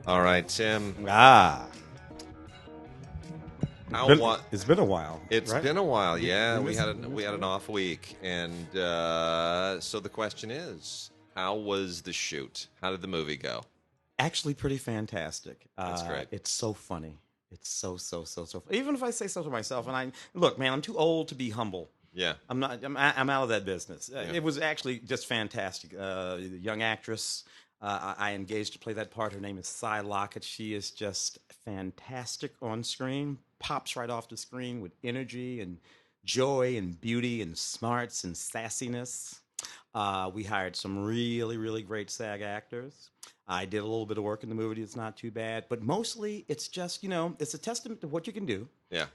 All right, Tim. Ah, it's been a while, It's right? been a while. Yeah, We we missed, had we we missed had an it. off week, and so the question is, how was the shoot? How did the movie go? Actually, pretty fantastic. That's great. It's so funny. It's so. Even if I say so to myself, and I look, man, I'm too old to be humble. Yeah, I'm not. I'm out of that business. yeah. It was actually just fantastic. Young actress I engaged to play that part. Her name is Cy Lockett. She is just fantastic on screen. Pops right off the screen with energy and joy and beauty and smarts and sassiness. We hired some really great SAG actors. I did a little bit of work in the movie. It's not too bad, but mostly it's just it's a testament to what you can do Yeah.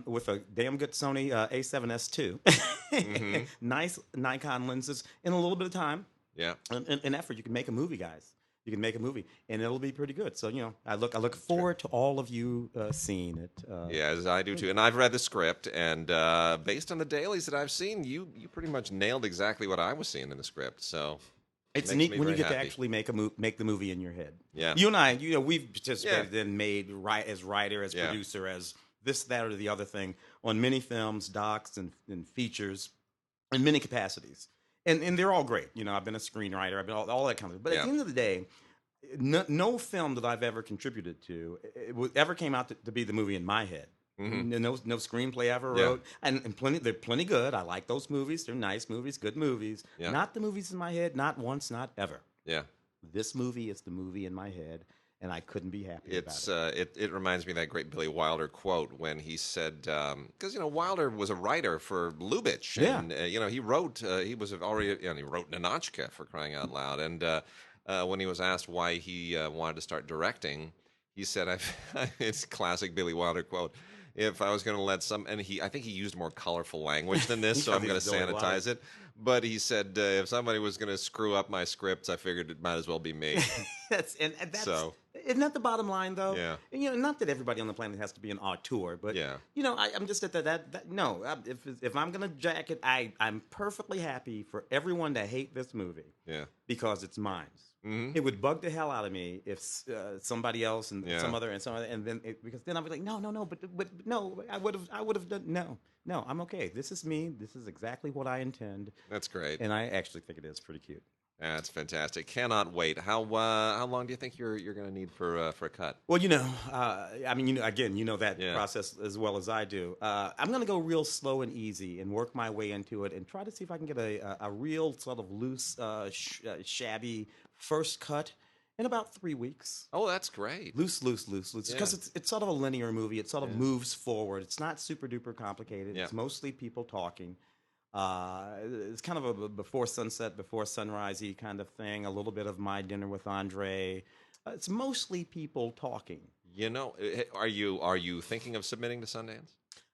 with a damn good Sony A7S2, Mm-hmm. nice Nikon lenses, in a little bit of time Yeah. and effort. You can make a movie, guys. You can make a movie, and it'll be pretty good. So I look That's great. forward to all of you seeing it. Yeah, as I do too. And I've read the script, and based on the dailies that I've seen, you pretty much nailed exactly what I was seeing in the script. So It's makes neat me when you very get to happy. actually make the movie in your head. Yeah. You and I, we've Yeah. participated in made right as writer, as Yeah. producer, as this, that, or the other thing on many films, docs, and features in many capacities, and they're all great. I've been a screenwriter, I've been all that kind of. But at Yeah. the end of the day, no film that I've ever contributed to ever came out to be the movie in my head. Mm-hmm. No screenplay I ever Yeah. wrote, and they're plenty good. I like those movies. They're nice movies, good movies. Yeah. Not the movies in my head. Not once. Not ever. Yeah. This movie is the movie in my head, and I couldn't be happier It's about it. it reminds me of that great Billy Wilder quote when he said because Wilder was a writer for Lubitsch, Yeah. and he wrote he was already he wrote Ninotchka, for crying out loud, and when he was asked why he wanted to start directing, he said it's a classic Billy Wilder quote. If I was going to let I think he used more colorful language than this, so I'm going to Billy Wilder. sanitize it. But he said if somebody was going to screw up my scripts, I figured it might as well be me. That's So isn't that the bottom line though? yeah, And, not that everybody on the planet has to be an auteur, but yeah, I'm just at that no. If I'm gonna jack it, I'm perfectly happy for everyone to hate this movie yeah. because it's mine. Hmm. It would bug the hell out of me if somebody else and Yeah. some other, and then because then I'd be like, no, but no, I would have done no, I'm okay. This is me. This is exactly what I intend, That's great. and I actually think it is pretty cute. That's fantastic. Cannot wait. How long do you think you're going to need for a cut? Well, I mean, again, that Yeah. process as well as I do. I'm going to go real slow and easy and work my way into it and try to see if I can get a real sort of loose, shabby first cut in about 3 weeks. Oh, that's great. Loose. Because Yeah. it's sort of a linear movie. It sort of Yeah. moves forward. It's not super duper complicated. Yeah. It's mostly people talking. It's kind of a before sunset, before sunrise-y kind of thing. A little bit of My Dinner with Andre. It's mostly people talking. Are you thinking of submitting to Sundance?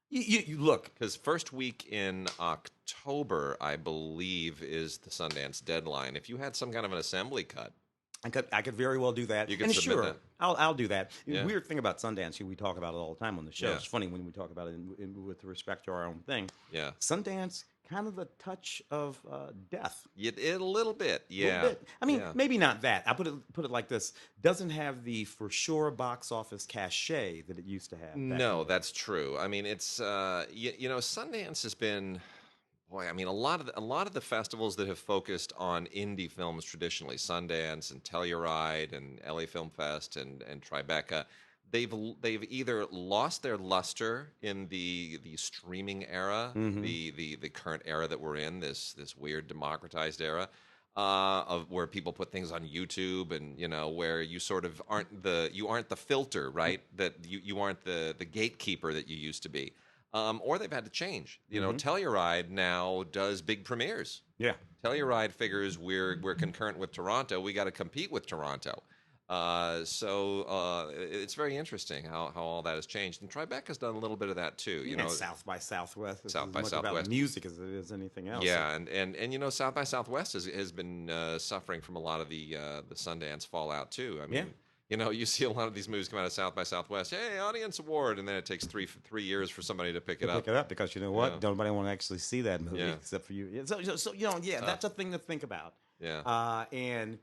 You look. Because first week in October, I believe, is the Sundance deadline. If you had some kind of an assembly cut, I could very well do that. You could and submit sure, that. I'll do that. Yeah. Weird thing about Sundance, we talk about it all the time on the show. Yeah. It's funny when we talk about it with respect to our own thing. yeah, Sundance, kind of a touch of death. a little bit, A little yeah. bit. I mean, Yeah. maybe not that. I put it like this: doesn't have the for sure box office cachet that it used to have. back in No, the day. that's true. I mean, it's Sundance has been, boy. I mean, a lot of the festivals that have focused on indie films traditionally, Sundance and Telluride and LA Film Fest and Tribeca, they've either lost their luster in the streaming era, Mhm. the current era that we're in, this weird democratized era. Of where people put things on YouTube, and where you sort of aren't the filter, right? That you aren't the gatekeeper that you used to be, or they've had to change. Telluride now does big premieres. Yeah. Telluride figures we're concurrent with Toronto. We got to compete with Toronto. So it's very interesting how all that has changed. And Tribeca's done a little bit of that too. And South by Southwest. It's South as by much about Southwest. music as it is anything else. Yeah, and South by Southwest has been suffering from a lot of the Sundance fallout too. I mean, you see a lot of these movies come out of South by Southwest. Hey, audience award, and then it takes three years for somebody to pick it up. Pick it up because you know what? Yeah. Nobody want to actually see that movie Yeah. except for you. So that's a thing to think about. Yeah, And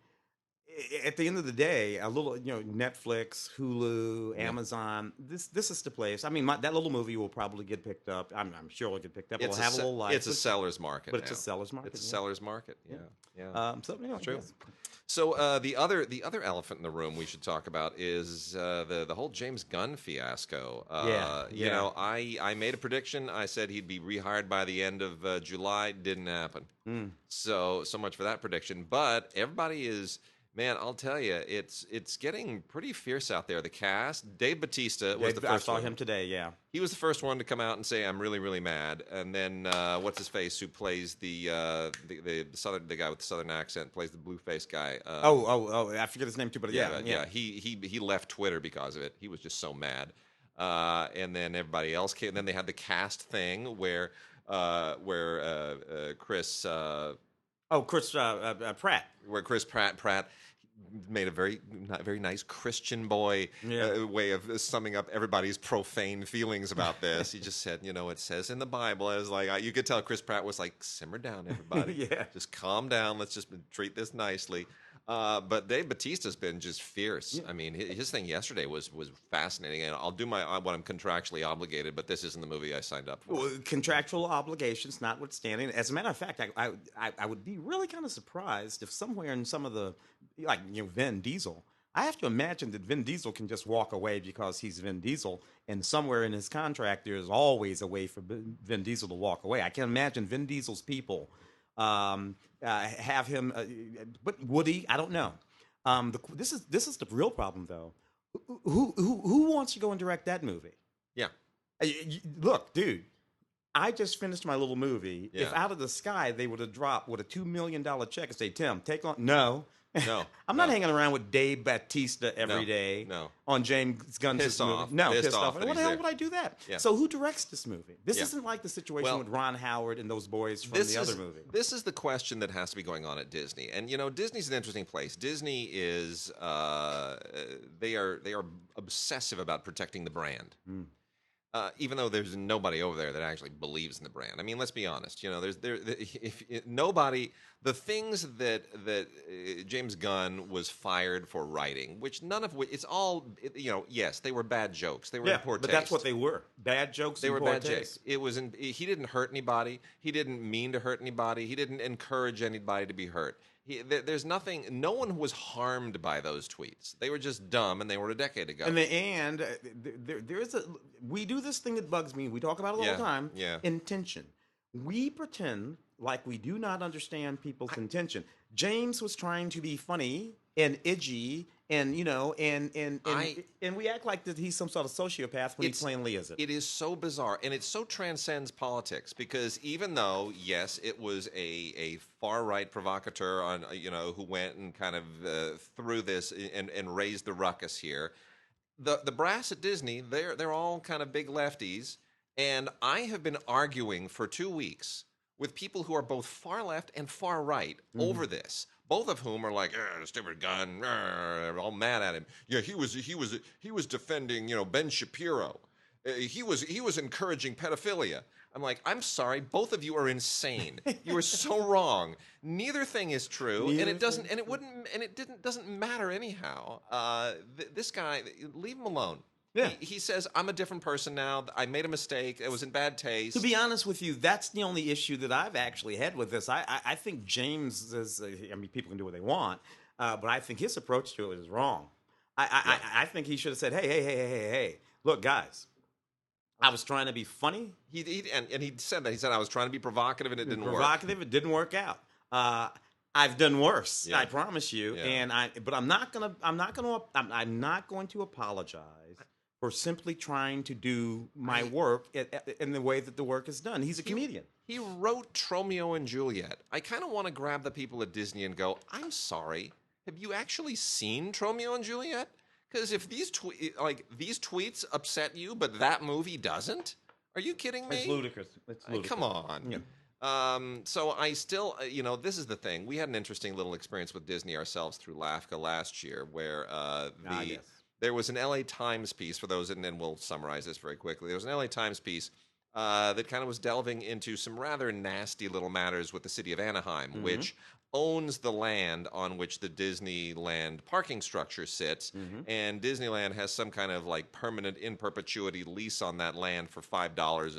at the end of the day, a little, Netflix, Hulu, Yeah. Amazon. This is the place. I mean, that little movie will probably get picked up. I'm sure it'll get picked up. It'll have a little life. It's a seller's market but it's a now. seller's market. It's a Yeah. seller's market. Yeah. Yeah. Yeah. So It's true. yes. So the other elephant in the room we should talk about is the whole James Gunn fiasco. You Yeah. know, I made a prediction. I said he'd be rehired by the end of July. Didn't happen. So much for that prediction. But everybody is. Man, I'll tell you, it's getting pretty fierce out there. The cast, Dave Bautista was the first I saw one. him today. Yeah. He was the first one to come out and say, "I'm really, really mad." And then what's his face, who plays the guy with the southern accent, plays the blue face guy. I forget his name too, but yeah. He left Twitter because of it. He was just so mad. And then everybody else came. Then they had the cast thing where Chris. Chris Pratt. Where Chris Pratt made a very nice Christian boy way of summing up everybody's profane feelings about this. He just said, it says in the Bible, as like you could tell Chris Pratt was like, simmer down, everybody, just calm down. Let's just treat this nicely. But Dave Bautista's been just fierce. Yeah. I mean, his thing yesterday was fascinating, and I'll do what I'm contractually obligated. But this isn't the movie I signed up for. Well, contractual obligations notwithstanding. As a matter of fact, I would be really kind of surprised if somewhere in some of the Vin Diesel. I have to imagine that Vin Diesel can just walk away because he's Vin Diesel, and somewhere in his contract there's always a way for Vin Diesel to walk away. I can imagine Vin Diesel's people. Have him, but would he? I don't know. This is the real problem, though. Who wants to go and direct that movie? Yeah. Look, dude, I just finished my little movie. Yeah. If out of the sky they would have dropped with a $2 million check and say, Tim, take on. No. I'm not hanging around with Dave Bautista every day on James Gunn's pissed movie. off. No, pissed off. off. What the hell would I do that? Yeah. So who directs this movie? This isn't like the situation with Ron Howard and those boys from the other movie. This is the question that has to be going on at Disney. And Disney's an interesting place. Disney is they are obsessive about protecting the brand. Even though there's nobody over there that actually believes in the brand. I mean, let's be honest. Nobody. The things that James Gunn was fired for writing, which none of which it's all. Yes, they were bad jokes. They were in poor taste. But that's what they were. Bad jokes. They were bad jokes. It was. He didn't hurt anybody. He didn't mean to hurt anybody. He didn't encourage anybody to be hurt. There's nothing. No one was harmed by those tweets. They were just dumb, and they were a decade ago. And there is a. We do this thing that bugs me. We talk about it all the time. Yeah. Intention. We pretend like we do not understand people's intention. James was trying to be funny and edgy, and we act like that he's some sort of sociopath when he plainly isn't. It is so bizarre, and it so transcends politics because even though yes, it was a far right provocateur on who went and kind of threw this and raised the ruckus here. The brass at Disney, they're all kind of big lefties, and I have been arguing for 2 weeks with people who are both far left and far right over this. Both of whom are like, stupid Gunn, all mad at him. Yeah, he was defending Ben Shapiro. He was encouraging pedophilia. I'm like, I'm sorry, both of you are insane. You are so wrong. Neither thing is true, and it doesn't matter anyhow. This guy, leave him alone. Yeah. He says, I'm a different person now. I made a mistake. It was in bad taste. To be honest with you, that's the only issue that I've actually had with this. I think James is, people can do what they want, but I think his approach to it is wrong. I think he should have said, hey, look, guys, I was trying to be funny. He said that. He said, I was trying to be provocative and it didn't work. It didn't work out. I've done worse, I promise you. Yeah. But I'm not going to apologize for simply trying to do my work in the way that the work is done. He's a comedian. He wrote Tromeo and Juliet. I kind of want to grab the people at Disney and go, I'm sorry, have you actually seen Tromeo and Juliet? Because if these tweets upset you, but that movie doesn't, are you kidding me? It's ludicrous. Come on. Yeah. So I still, this is the thing. We had an interesting little experience with Disney ourselves through LAFCA last year, where there was an LA Times piece, for those, and then we'll summarize this very quickly. There was an LA Times piece that kind of was delving into some rather nasty little matters with the city of Anaheim, which owns the land on which the Disneyland parking structure sits, and Disneyland has some kind of like permanent in perpetuity lease on that land for $5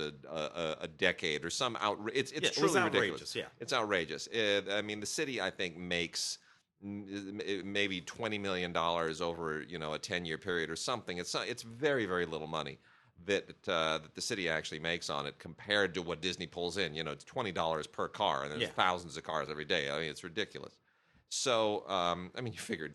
a decade or some It's truly ridiculous. Yeah, it's outrageous. I mean, the city I think makes maybe $20 million over a 10-year period or something. It's very, very little money that the city actually makes on it compared to what Disney pulls in. It's $20 per car, and there's thousands of cars every day. I mean, it's ridiculous. So, I mean, you figured,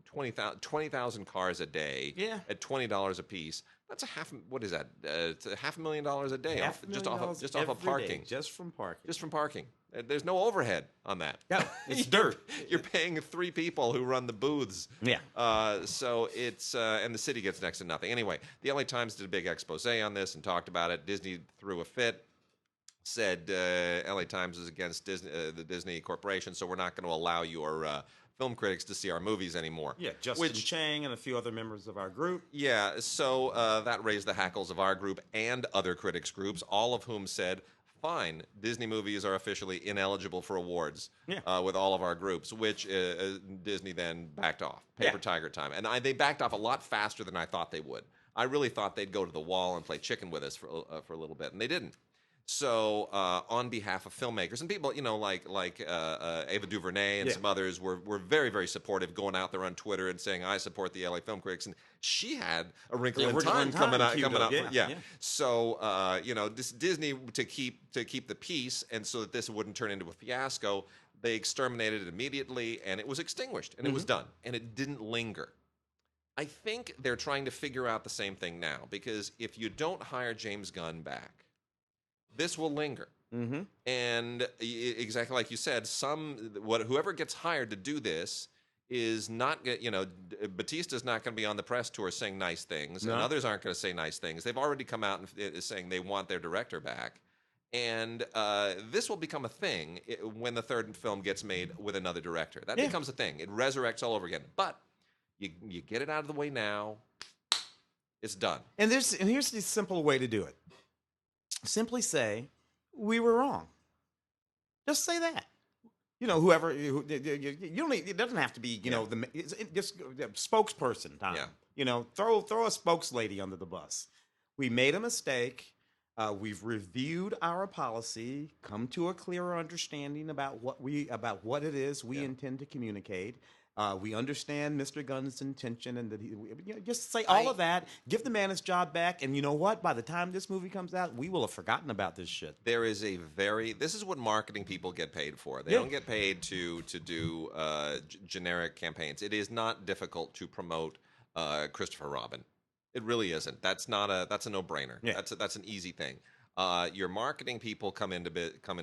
20,000 cars a day at $20 a piece. That's what is that? It's $500,000 a day just off of parking. Just from parking. Just from parking. There's no overhead on that. No, it's dirt. You're paying 3 people who run the booths. Yeah. So it's and the city gets next to nothing. Anyway, the LA Times did a big expose on this and talked about it. Disney threw a fit. Said LA Times is against the Disney Corporation, so we're not going to allow your film critics to see our movies anymore. Yeah, Justin Chang and a few other members of our group. Yeah, so that raised the hackles of our group and other critics groups, all of whom said, fine, Disney movies are officially ineligible for awards with all of our groups, which Disney then backed off. Paper Tiger time. And they backed off a lot faster than I thought they would. I really thought they'd go to the wall and play chicken with us for a little bit, and they didn't. So, on behalf of filmmakers and people, like Ava DuVernay and some others were very, very supportive, going out there on Twitter and saying, "I support the LA film critics." And she had a Wrinkle in Time coming out. So, Disney to keep the peace, and so that this wouldn't turn into a fiasco, they exterminated it immediately, and it was extinguished, and it was done, and it didn't linger. I think they're trying to figure out the same thing now, because if you don't hire James Gunn back, this will linger. And exactly like you said, whoever gets hired to do this is not, Batista's not going to be on the press tour saying nice things, and others aren't going to say nice things. They've already come out and saying they want their director back. And this will become a thing when the third film gets made with another director. That becomes a thing. It resurrects all over again. But you get it out of the way now, it's done. And here's the simple way to do it. Simply say, we were wrong. Just say that. Whoever, you don't need, it doesn't have to be, just spokesperson time. Throw a spokeslady under the bus. We made a mistake. We've reviewed our policy, come to a clearer understanding about what it is we intend to communicate. We understand Mr. Gunn's intention, and that just say all of that. Give the man his job back, and you know what? By the time this movie comes out, we will have forgotten about this shit. There is this is what marketing people get paid for. They don't get paid to do generic campaigns. It is not difficult to promote Christopher Robin. It really isn't. That's a no-brainer. Yeah. That's an easy thing. Your marketing people come into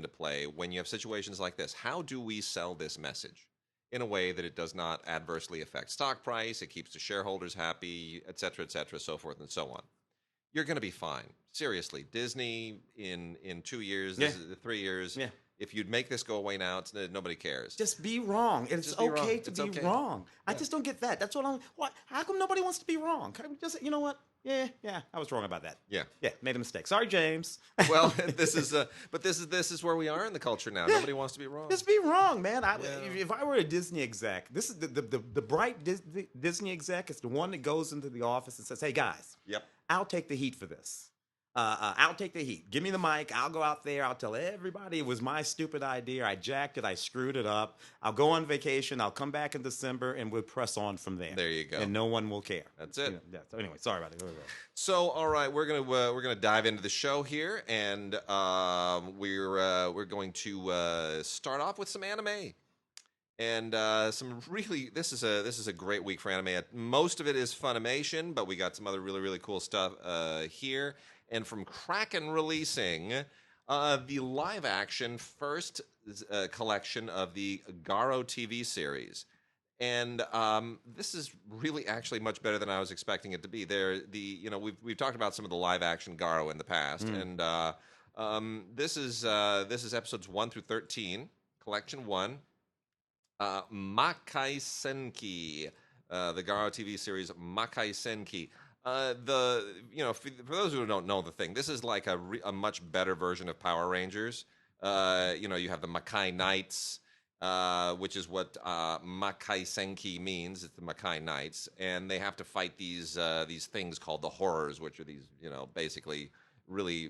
play when you have situations like this. How do we sell this message in a way that it does not adversely affect stock price, it keeps the shareholders happy, et cetera, so forth and so on? You're going to be fine. Seriously, Disney in 2 years, 3 years, if you'd make this go away now, nobody cares. Just be wrong. It's okay to be wrong. I just don't get that. That's what how come nobody wants to be wrong? Just, you know what? Yeah, I was wrong about that. Yeah, made a mistake. Sorry, James. Well, this is where we are in the culture now. Nobody wants to be wrong. Just be wrong, man. If I were a Disney exec, this is the bright Disney exec is the one that goes into the office and says, "Hey guys, I'll take the heat for this. I'll take the heat. Give me the mic. I'll go out there. I'll tell everybody it was my stupid idea. I jacked it. I screwed it up. I'll go on vacation. I'll come back in December, and we'll press on from there. There you go. And no one will care. That's it. So anyway, sorry about it. So, all right, we're gonna dive into the show here, and we're going to start off with some anime. And this is a great week for anime. Most of it is Funimation, but we got some other really, really cool stuff here. And from Kraken releasing the live-action first collection of the Garo TV series. And this is really actually much better than I was expecting it to be. We've talked about some of the live-action Garo in the past, and this is episodes 1 through 13, collection 1. Makai Senki, the Garo TV series Makai Senki. For those who don't know the thing, this is like a much better version of Power Rangers. You have the Makai Knights, which is what Makai Senki means. It's the Makai Knights, and they have to fight these things called the Horrors, which are these, basically really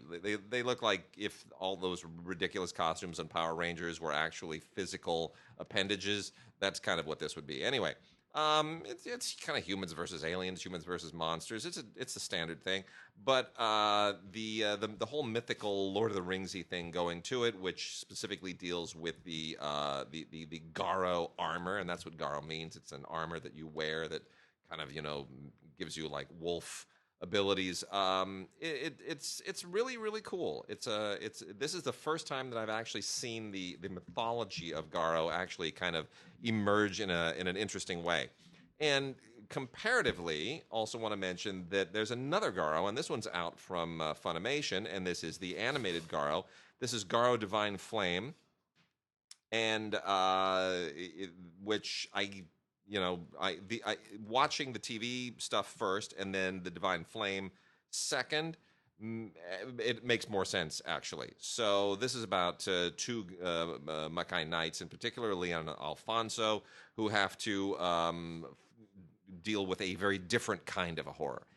they look like if all those ridiculous costumes on Power Rangers were actually physical appendages. That's kind of what this would be. Anyway, it's kind of humans versus aliens, humans versus monsters. It's a standard thing, but the whole mythical Lord of the Ringsy thing going to it, which specifically deals with the Garo armor, and that's what Garo means. It's an armor that you wear that kind of gives you like wolf abilities. It's really really cool. This is the first time that I've actually seen the mythology of Garo actually kind of emerge in an interesting way. And comparatively, also want to mention that there's another Garo, and this one's out from Funimation, and this is the animated Garo. This is Garo Divine Flame, and which I watching the TV stuff first and then the Divine Flame second, it makes more sense actually. So this is about two Makai Knights, in particular Leon and Alfonso, who have to deal with a very different kind of a horror.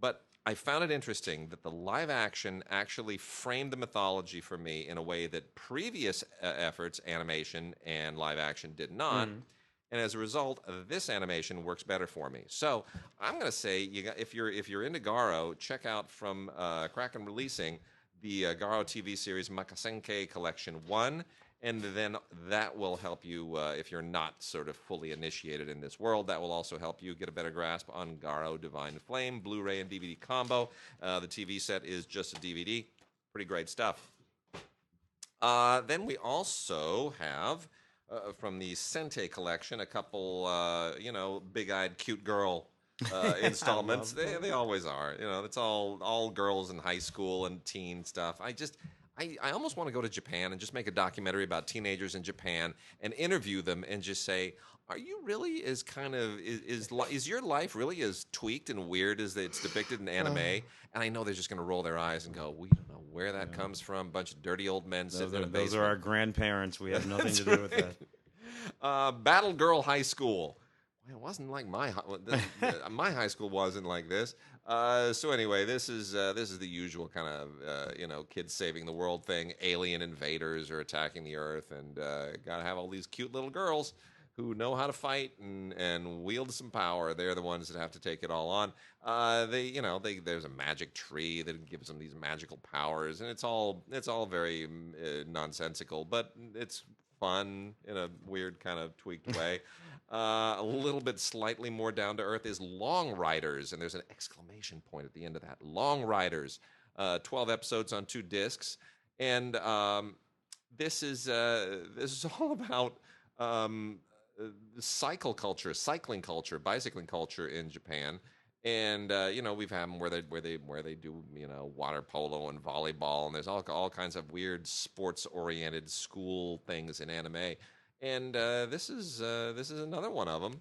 But I found it interesting that the live action actually framed the mythology for me in a way that previous efforts, animation and live action, did not. And as a result, this animation works better for me. So I'm going to say, if you're into Garo, check out from Kraken Releasing the Garo TV series Makasenke Collection 1, and then that will help you, if you're not sort of fully initiated in this world, that will also help you get a better grasp on Garo Divine Flame, Blu-ray and DVD combo. The TV set is just a DVD. Pretty great stuff. Then we also have... from the Sente collection, a couple, big-eyed, cute girl installments. They always are. It's all girls in high school and teen stuff. I almost want to go to Japan and just make a documentary about teenagers in Japan and interview them and just say, are you really is your life really as tweaked and weird as it's depicted in anime? And I know they're just going to roll their eyes and go, we don't know where that comes from. A bunch of dirty old men sitting in a basement. Those are our grandparents. We have nothing to do with that. Battle Girl High School. Well, it wasn't like my high school wasn't like this. So anyway, this is the usual kind of kids saving the world thing. Alien invaders are attacking the Earth, and gotta have all these cute little girls who know how to fight and wield some power. They're the ones that have to take it all on. There's a magic tree that gives them these magical powers, and it's all very nonsensical, but it's fun in a weird kind of tweaked way. A little bit slightly more down to earth is Long Riders, and there's an exclamation point at the end of that. Long Riders, 12 episodes on 2 discs, and this is all about cycling culture, bicycling culture in Japan. And we've had them where they do water polo and volleyball, and there's all kinds of weird sports oriented school things in anime, and this is another one of them.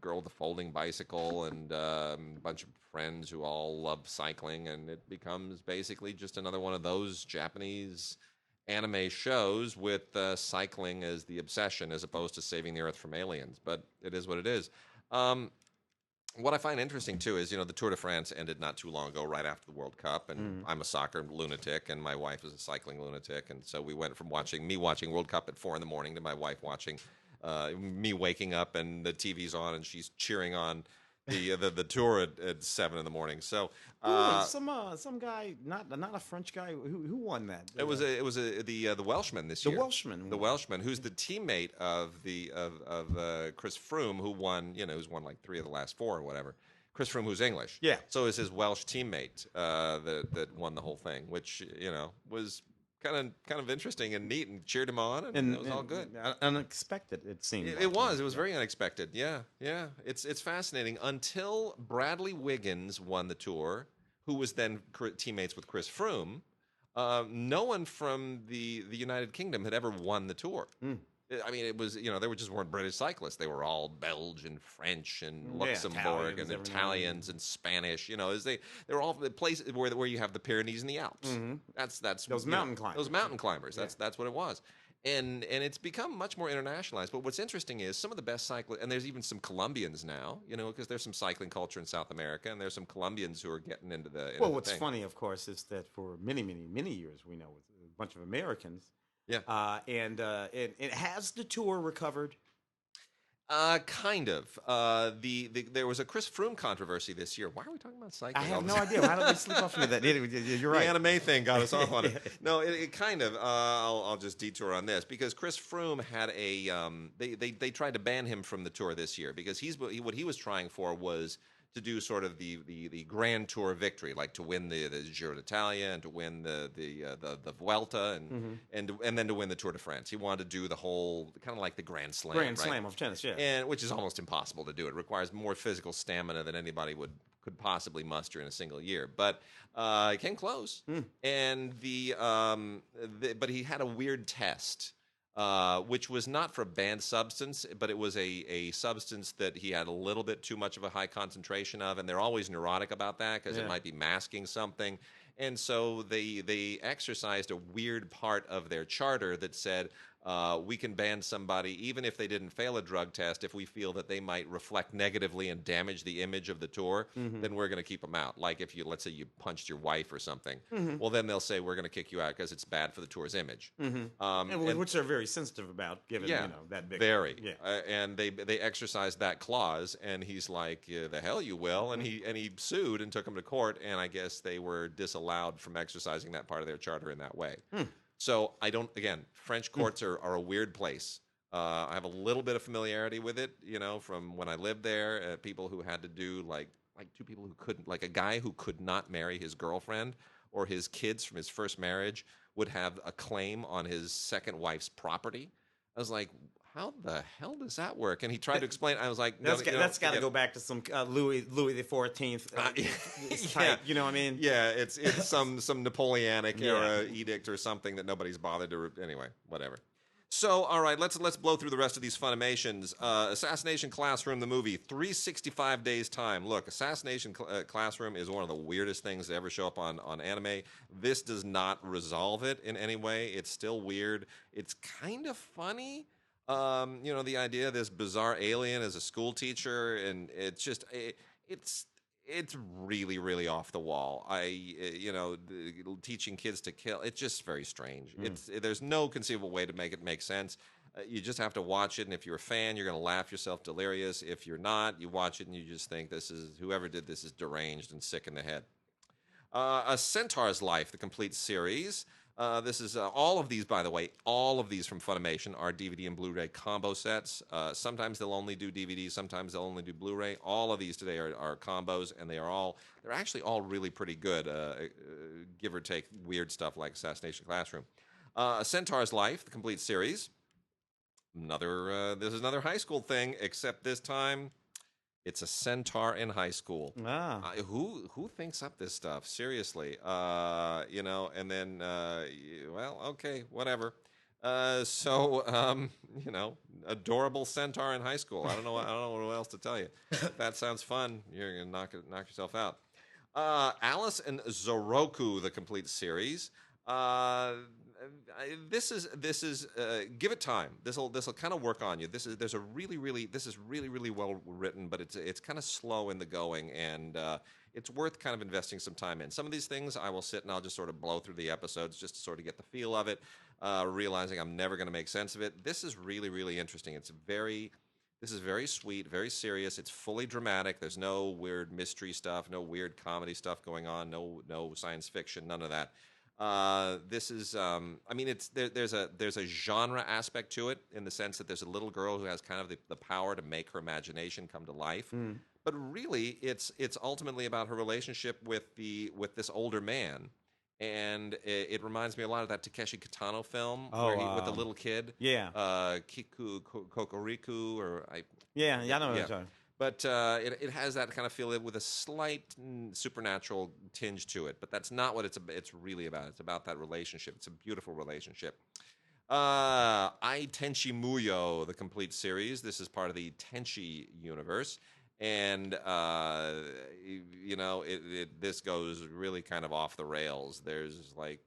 Girl with the folding bicycle and a bunch of friends who all love cycling, and it becomes basically just another one of those Japanese anime shows with cycling as the obsession as opposed to saving the Earth from aliens. But it is what it is. What I find interesting, too, is, the Tour de France ended not too long ago, right after the World Cup, and I'm a soccer lunatic, and my wife is a cycling lunatic, and so we went from watching World Cup at 4 in the morning to my wife watching me waking up and the TV's on and she's cheering on the tour at 7 in the morning. So some guy, not a French guy, who won that? It was the Welshman this year. The Welshman, who's the teammate of Chris Froome, who won, who's won like 3 of the last 4 or whatever. Chris Froome, who's English. Yeah. So is his Welsh teammate that won the whole thing, which was kind of interesting and neat, and cheered him on, and it was all good. Unexpected, it seemed. It was very unexpected. Yeah. It's fascinating until Bradley Wiggins won the Tour, who was then teammates with Chris Froome. No one from the United Kingdom had ever won the Tour. I mean, it was, they were just weren't British cyclists. They were all Belgian, French, and Yeah, Luxembourg, Italians, and every now and Italians, and Spanish. As they're all the places where you have the Pyrenees and the Alps. then. That's Those mountain climbers. Those mountain climbers. Yeah. That's what it was. And it's become much more internationalized. But what's interesting is some of the best cyclists, and there's even some Colombians now, because there's some cycling culture in South America, and there's some Colombians who are getting into the. Well, what's funny, of course, is that for many, many, many years, we know a bunch of Americans. Yeah. And it has the tour recovered. Kind of. There was a Chris Froome controversy this year. Why are we talking about cycling? I have no idea. How did they slip off into that? You're right. The anime thing got us off on it. No, it kind of. I'll just detour on this because Chris Froome had a. They tried to ban him from the tour this year because what he was trying for was to do sort of the Grand Tour victory, like to win the Giro d'Italia and to win the Vuelta and then to win the Tour de France. He wanted to do the whole kind of like the Grand Slam. Grand Slam of tennis, yeah. And which is almost impossible to do. It requires more physical stamina than anybody could possibly muster in a single year. But he came close. And but he had a weird test. Which was not for a banned substance, but it was a substance that he had a little bit too much of a high concentration of, and they're always neurotic about that because it might be masking something. And so they exercised a weird part of their charter that said, we can ban somebody even if they didn't fail a drug test if we feel that they might reflect negatively and damage the image of the tour, then we're going to keep them out. Like if let's say you punched your wife or something, well then they'll say we're going to kick you out because it's bad for the tour's image. Which they're very sensitive about, given that big. Very. And they exercised that clause, and he's like, the hell you will, and he sued and took him to court, and I guess they were disallowed from exercising that part of their charter in that way. So French courts are a weird place. I have a little bit of familiarity with it, from when I lived there. People who had to do like two people who couldn't, like a guy who could not marry his girlfriend, or his kids from his first marriage would have a claim on his second wife's property. I was like, how the hell does that work? And he tried to explain. I was like, that's got to go back to some Louis the 14th. Type, you know what I mean? Yeah, it's some Napoleonic era edict or something that nobody's bothered to. Anyway, whatever. So, all right, let's blow through the rest of these Funimations. Assassination Classroom, the movie, 365 days time. Look, Assassination Classroom is one of the weirdest things to ever show up on anime. This does not resolve it in any way. It's still weird. It's kind of funny. The idea of this bizarre alien as a school teacher, and it's just it's really, really off the wall. Teaching kids to kill, it's just very strange. There's no conceivable way to make it make sense. You just have to watch it, and if you're a fan, you're going to laugh yourself delirious. If you're not, you watch it and you just think whoever did this is deranged and sick in the head. A Centaur's Life, the complete series. This is all of these, by the way, all of these from Funimation are DVD and Blu-ray combo sets. Sometimes they'll only do DVD, sometimes they'll only do Blu-ray. All of these today are combos, and they're actually all really pretty good, give or take weird stuff like Assassination Classroom. A Centaur's Life, the complete series. This is another high school thing, except this time it's a centaur in high school. Who thinks up this stuff? Seriously, and then, okay, whatever. Adorable centaur in high school. I don't know what else to tell you. That sounds fun. You're gonna knock yourself out. Alice and Zoroku, the complete series. This is give it time. This'll kind of work on you. This is really well written, but it's kind of slow in the going, and it's worth kind of investing some time in. Some of these things I will sit and I'll just sort of blow through the episodes just to sort of get the feel of it, realizing I'm never going to make sense of it. This is really interesting. This is very sweet, very serious. It's fully dramatic. There's no weird mystery stuff, no weird comedy stuff going on, no science fiction, none of that. This is, there's a genre aspect to it in the sense that there's a little girl who has kind of the power to make her imagination come to life. But really, it's ultimately about her relationship with this older man. And it reminds me a lot of that Takeshi Kitano film with the little kid. Kiku Kokoriku, I know what you're talking. But it has that kind of feel with a slight supernatural tinge to it. But that's not what it's really about. It's about that relationship. It's a beautiful relationship. Tenchi Muyo, the complete series. This is part of the Tenchi universe. And, this goes really kind of off the rails. There's like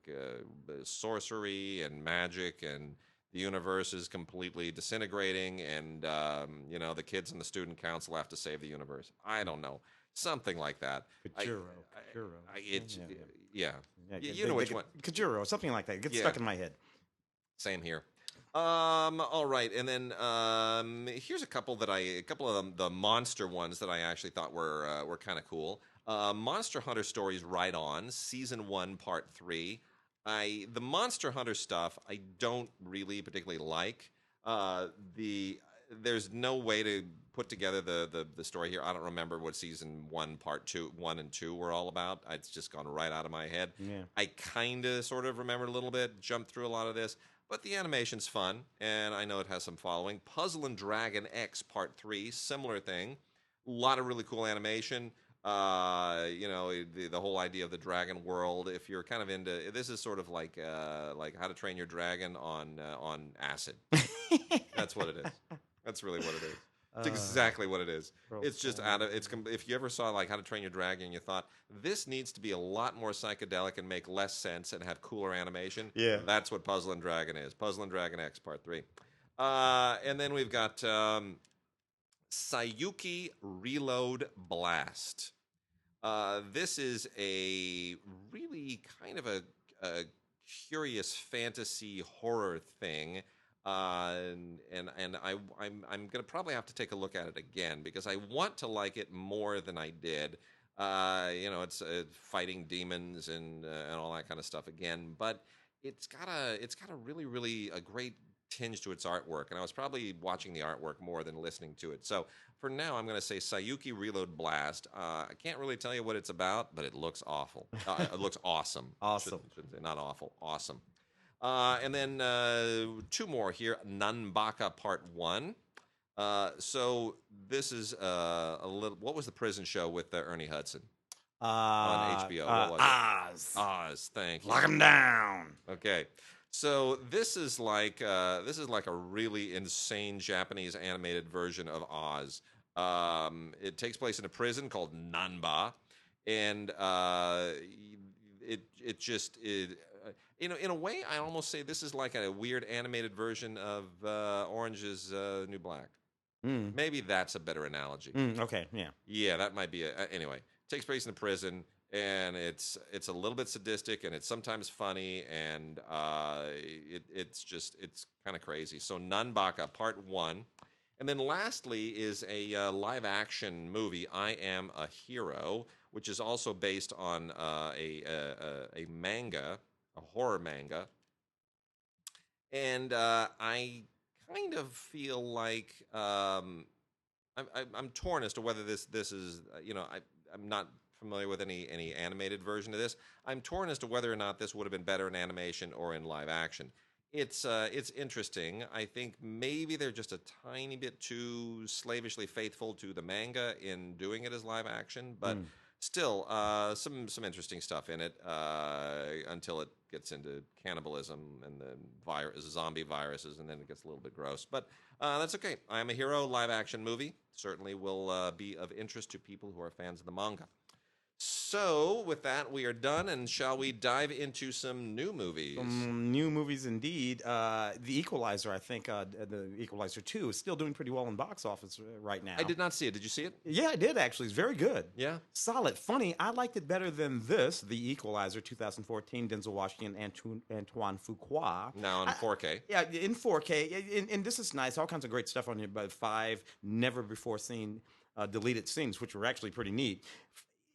sorcery and magic, and the universe is completely disintegrating. And, the kids and the student council have to save the universe. I don't know. Something like that. Kajuro. Yeah. You know which one. Kajuro, something like that. It gets stuck in my head. Same here. All right, and then here's a couple of the monster ones that I actually thought were kind of cool. Monster Hunter Stories Right On, Season 1, Part 3. The Monster Hunter stuff I don't really particularly like. There's no way to put together the story here. I don't remember what Season 1, Part 1 and 2 were all about. It's just gone right out of my head. Yeah. I kind of sort of remembered a little bit, jumped through a lot of this. But the animation's fun, and I know it has some following. Puzzle and Dragon X Part 3, similar thing. A lot of really cool animation. The whole idea of the dragon world. If you're kind of into, this is sort of like How to Train Your Dragon on acid. That's what it is. That's really what it is. It's exactly what it is. It's just if you ever saw like How to Train Your Dragon and you thought this needs to be a lot more psychedelic and make less sense and have cooler animation, that's what Puzzle and Dragon is. Puzzle and Dragon X Part 3. And then we've got Sayuki Reload Blast. This is a really kind of a curious fantasy horror thing. I'm gonna probably have to take a look at it again because I want to like it more than I did. It's fighting demons and all that kind of stuff again, but it's got a really really a great tinge to its artwork, and I was probably watching the artwork more than listening to it. So for now, I'm going to say Sayuki Reload Blast. I can't really tell you what it's about, but it looks awful. It looks awesome. Awesome. Shouldn't say not awful. Awesome. And then two more here. Nanbaka Part 1. So this is a little. What was the prison show with Ernie Hudson on HBO? What was Oz. it? Oz. Thank you. Lock him down. Okay. So this is like a really insane Japanese animated version of Oz. It takes place in a prison called Nanba, and in a way, I almost say this is like a weird animated version of Orange is the New Black. Maybe that's a better analogy. Okay, yeah. Yeah, that might be anyway, takes place in a prison, and it's a little bit sadistic, and it's sometimes funny, and it's kind of crazy. So Nanbaka Part 1. And then lastly is a live action movie, I Am a Hero, which is also based on a manga, a horror manga. And I kind of feel like I'm torn as to whether this is, I'm not familiar with any animated version of this. I'm torn as to whether or not this would have been better in animation or in live action. It's interesting. I think maybe they're just a tiny bit too slavishly faithful to the manga in doing it as live action, but still, some interesting stuff in it until it gets into cannibalism and the zombie viruses, and then it gets a little bit gross. But that's okay. I Am a Hero live action movie certainly will be of interest to people who are fans of the manga. So, with that, we are done, and shall we dive into some new movies? New movies, indeed. The Equalizer, I think, the Equalizer 2 is still doing pretty well in box office right now. I did not see it. Did you see it? Yeah, I did, actually. It's very good. Yeah? Solid. Funny, I liked it better than this, The Equalizer 2014, Denzel Washington, Antoine Fuqua. Now in 4K. Yeah, in 4K. And this is nice. All kinds of great stuff on here, but 5 never-before-seen deleted scenes, which were actually pretty neat.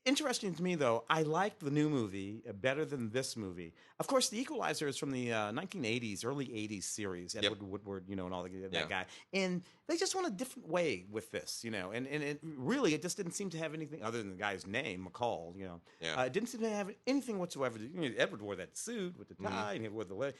Interesting to me, though, I liked the new movie better than this movie. Of course, The Equalizer is from the 1980s, early 80s series, Edward Woodward, and all that guy. And they just went a different way with this, and it really, it just didn't seem to have anything other than the guy's name, McCall, It didn't seem to have anything whatsoever. Edward wore that suit with the tie, and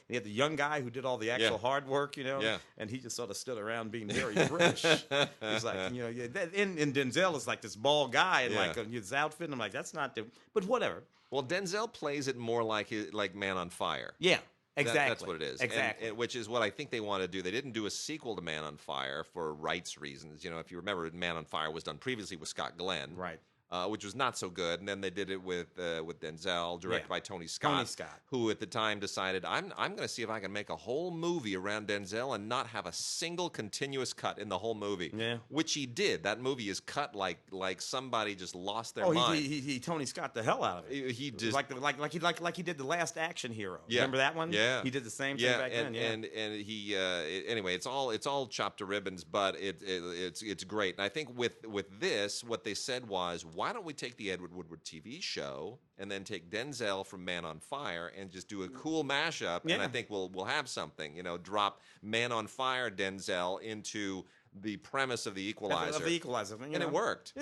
he had the young guy who did all the actual hard work, and he just sort of stood around being very British. He's like, and Denzel is like this bald guy in like his outfit, and I'm like, that's not the, but whatever. Well, Denzel plays it more like Man on Fire. Yeah. That's what it is. Exactly. Which is what I think they want to do. They didn't do a sequel to Man on Fire for rights reasons. You know, if you remember, Man on Fire was done previously with Scott Glenn. Right. Which was not so good, and then they did it with Denzel, directed by Tony Scott. Tony Scott, who at the time decided, I'm going to see if I can make a whole movie around Denzel and not have a single continuous cut in the whole movie. Yeah. Which he did. That movie is cut like somebody just lost their mind. He Tony Scott the hell out of it. He just like he did The Last Action Hero. Yeah. Remember that one? Yeah. He did the same thing back then. Yeah. And he anyway, it's all chopped to ribbons, but it's great. And I think with this, what they said was, why don't we take the Edward Woodward TV show and then take Denzel from Man on Fire and just do a cool mashup? Yeah. And I think we'll have something. You know, drop Man on Fire Denzel into the premise of the Equalizer. Of the Equalizer, and it worked.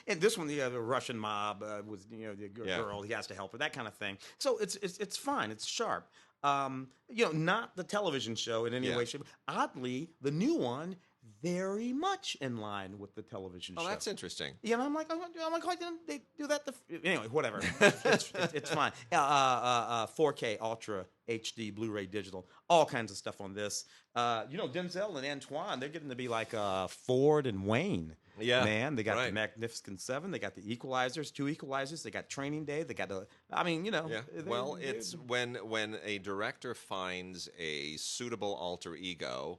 And this one, the Russian mob was, the girl, he has to help her, that kind of thing. So it's fine. It's sharp. Not the television show in any way, shape. Oddly, the new one, very much in line with the television show. Oh, that's interesting. Yeah, I'm like, why didn't they do that? Anyway, whatever. It's fine. 4K Ultra HD Blu-ray digital, all kinds of stuff on this. Denzel and Antoine, they're getting to be like Ford and Wayne. Yeah, man, they got the Magnificent Seven, they got the Equalizers, 2 Equalizers, they got Training Day, they got Yeah. Well, it's when a director finds a suitable alter ego,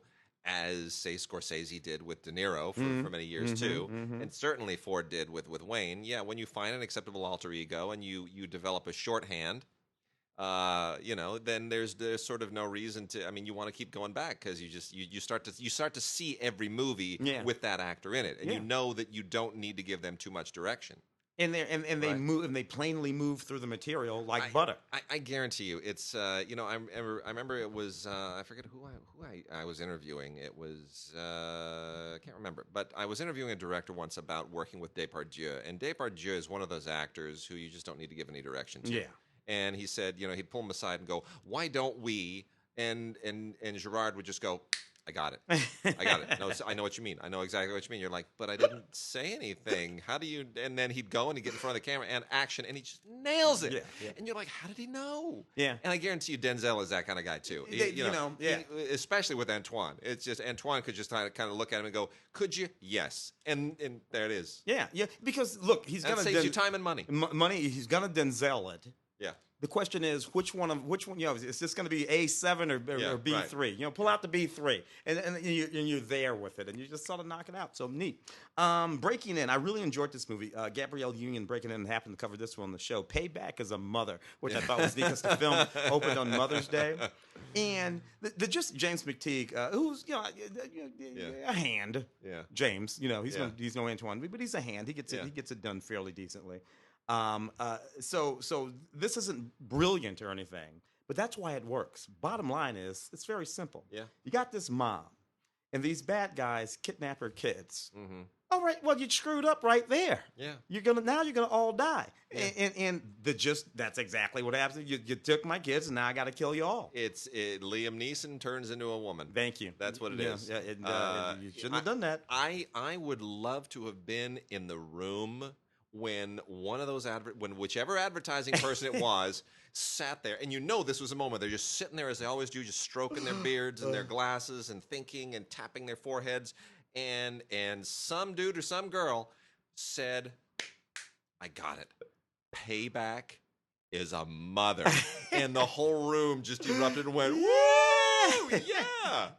as, say, Scorsese did with De Niro for many years, too. And certainly Ford did with Wayne. Yeah, when you find an acceptable alter ego and you develop a shorthand, then there's sort of no reason to. I mean, you want to keep going back because you start to see every movie with that actor in it, and you know that you don't need to give them too much direction. And they move, and they plainly move through the material like butter. I guarantee you, it's I remember it was I forget who I was interviewing. It was I can't remember, but I was interviewing a director once about working with Depardieu, and Depardieu is one of those actors who you just don't need to give any direction to. Yeah. And he said, he'd pull him aside and go, "Why don't we?" And Gerard would just go, I got it. No, I know what you mean. I know exactly what you mean. You're like, but I didn't say anything. How do you? And then he'd go and he'd get in front of the camera and action, and he just nails it. Yeah. And you're like, how did he know? Yeah. And I guarantee you, Denzel is that kind of guy too. Especially with Antoine. It's just Antoine could just kind of look at him and go, "Could you?" Yes. And there it is. Yeah. Because look, he's gonna saves you time and money. He's gonna Denzel it. Yeah. The question is, which one? Is this going to be A7 or B3? Right. Pull out the B3, and you're there with it, and you just sort of knock it out. So neat. Breaking In, I really enjoyed this movie. Gabrielle Union breaking in happened to cover this one on the show. Payback as a Mother, which I thought was neat because the film opened on Mother's Day, and the just James McTeague, who's a hand. Yeah. James, he's no Antoine, but he's a hand. He gets it done fairly decently. So this isn't brilliant or anything, but that's why it works. Bottom line is, it's very simple. Yeah. You got this mom, and these bad guys kidnap her kids. Mm-hmm. All right, well, you screwed up right there. Yeah. You're gonna all die. Yeah. And that's exactly what happens. You took my kids, and now I got to kill you all. Liam Neeson turns into a woman. Thank you. That's what it is. Yeah, you shouldn't have done that. I would love to have been in the room when one of those whichever advertising person it was sat there, and this was a moment, they're just sitting there as they always do, just stroking their beards and their glasses and thinking and tapping their foreheads, and some dude or some girl said, "I got it. Payback is a mother," and the whole room just erupted and went, "Woo! Yeah!"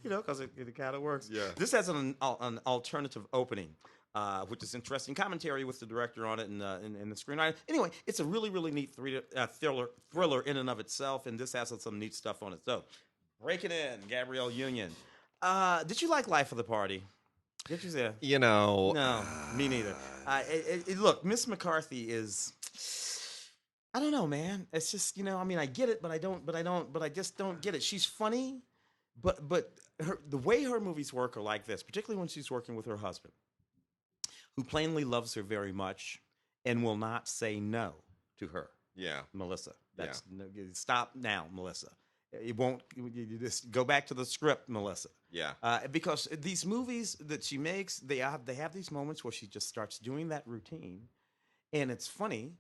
Because it kind of works. Yeah. This has an alternative opening. Which is interesting. Commentary with the director on it and the screenwriter. Anyway, it's a really, really neat thriller in and of itself, and this has some neat stuff on it. So, Breaking In, Gabrielle Union. Did you like Life of the Party? Did you say? No, me neither. Look, Miss McCarthy is. I don't know, man. It's just I get it, but I just don't get it. She's funny, but the way her movies work are like this, particularly when she's working with her husband, who plainly loves her very much and will not say no to her. Yeah. Melissa. Stop now, Melissa. It won't. You just go back to the script, Melissa. Yeah. Because these movies that she makes, they have these moments where she just starts doing that routine, and it's funny,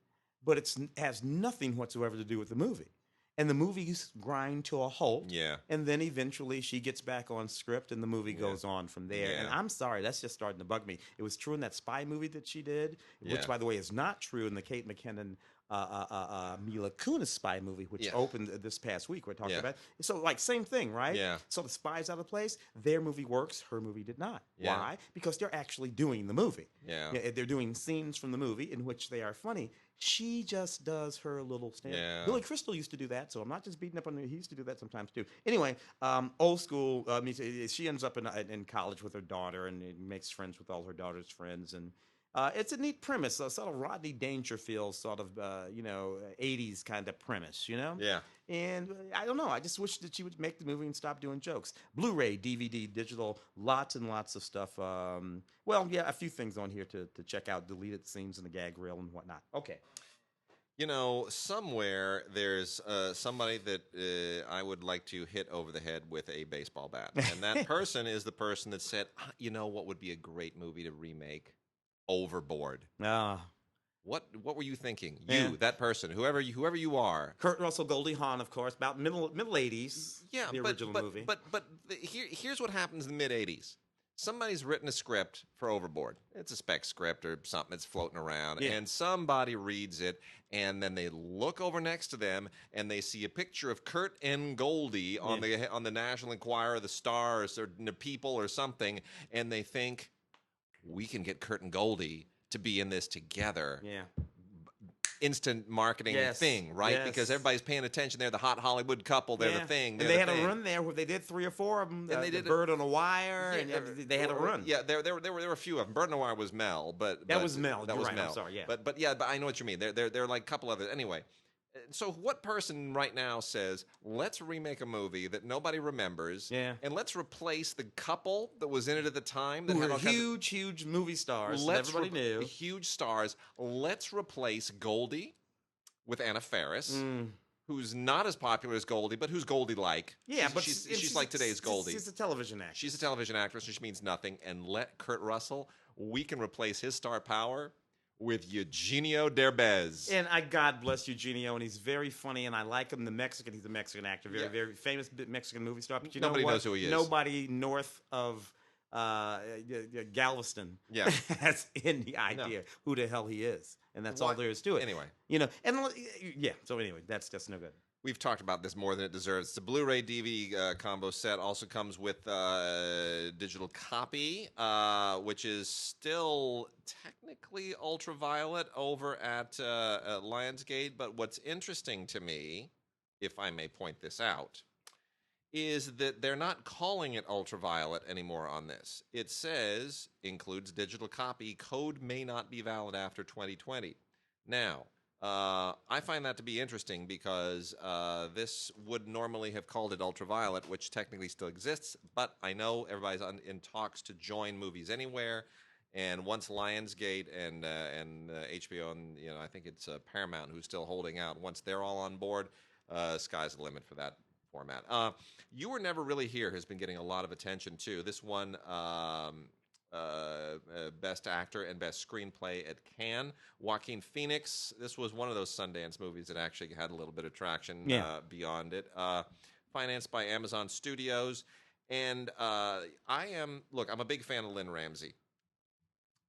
but it has nothing whatsoever to do with the movie. and the movies grind to a halt. Yeah. And then eventually she gets back on script and the movie goes on from there. And Yeah. I'm sorry, that's just starting to bug me. It was true in that spy movie that she did, Yeah. which, by the way, is not true in the Kate McKinnon Mila Kunis spy movie, which Yeah. opened this past week. We're talking Yeah. about. So, like, same thing, right? Yeah. So the spy's out of place. Their movie works. Her movie did not. Yeah. Why? Because they're actually doing the movie. Yeah. They're doing scenes from the movie in which they are funny. She just does her little stand. Yeah. Billy Crystal used to do that, so I'm not just beating up on her. He used to do that sometimes too. Anyway, old school. She ends up in college with her daughter and makes friends with all her daughter's friends, and it's a neat premise. A sort of Rodney Dangerfield sort of 80s kind of premise, Yeah. And I don't know. I just wish that she would make the movie and stop doing jokes. Blu-ray, DVD, digital, lots and lots of stuff. A few things on here to check out. Deleted scenes in the gag reel and whatnot. Okay. Somewhere there's somebody that I would like to hit over the head with a baseball bat. And that person is the person that said, what would be a great movie to remake? Overboard. What were you thinking? You, that person, whoever you are. Kurt Russell, Goldie Hawn, of course, about middle 80s. Yeah, the original movie. But here's what happens in the mid 80s. Somebody's written a script for Overboard. It's a spec script or something that's floating around, and somebody reads it, and then they look over next to them, and they see a picture of Kurt and Goldie on the National Enquirer, the Stars, or the People, or something, and they think, we can get Kurt and Goldie to be in this together. Yeah. Instant marketing thing, right? Yes. Because everybody's paying attention. They're the hot Hollywood couple. They're the thing. And they had a run there where they did 3 or 4 of them. And they did Bird on a Wire, and they had a run. Yeah, there were a few of them. Bird on a Wire was Mel, but that was Mel. That was right. Mel. I'm sorry. Yeah. But I know what you mean. They're like a couple others. Anyway, so what person right now says, let's remake a movie that nobody remembers, and let's replace the couple that was in it at the time that who had were all kinds huge movie stars that everybody knew. Huge stars. Let's replace Goldie with Anna Faris, who's not as popular as Goldie, but who's Goldie-like. Yeah, she's like today's Goldie. She's a television actress. She's a television actress, which means nothing. And let Kurt Russell, we can replace his star power with Eugenio Derbez. And God bless Eugenio, and he's very funny, and I like him. He's a Mexican actor, very famous Mexican movie star. But nobody knows who he is. Nobody north of Galveston has any idea who the hell he is, and that's all there is to it. Anyway, So anyway, that's just no good. We've talked about this more than it deserves. The Blu-ray DVD combo set also comes with digital copy, which is still technically ultraviolet over at Lionsgate. But what's interesting to me, if I may point this out, is that they're not calling it ultraviolet anymore on this. It says, includes digital copy, code may not be valid after 2020. Now, I find that to be interesting because this would normally have called it ultraviolet, which technically still exists, but I know everybody's in talks to join Movies Anywhere, and once Lionsgate and HBO and I think it's Paramount who's still holding out, once they're all on board, sky's the limit for that format. You Were Never Really Here has been getting a lot of attention too. This won Best Actor and Best Screenplay at Cannes. Joaquin Phoenix. This was one of those Sundance movies that actually had a little bit of traction beyond it. Financed by Amazon Studios, and I'm a big fan of Lynn Ramsey.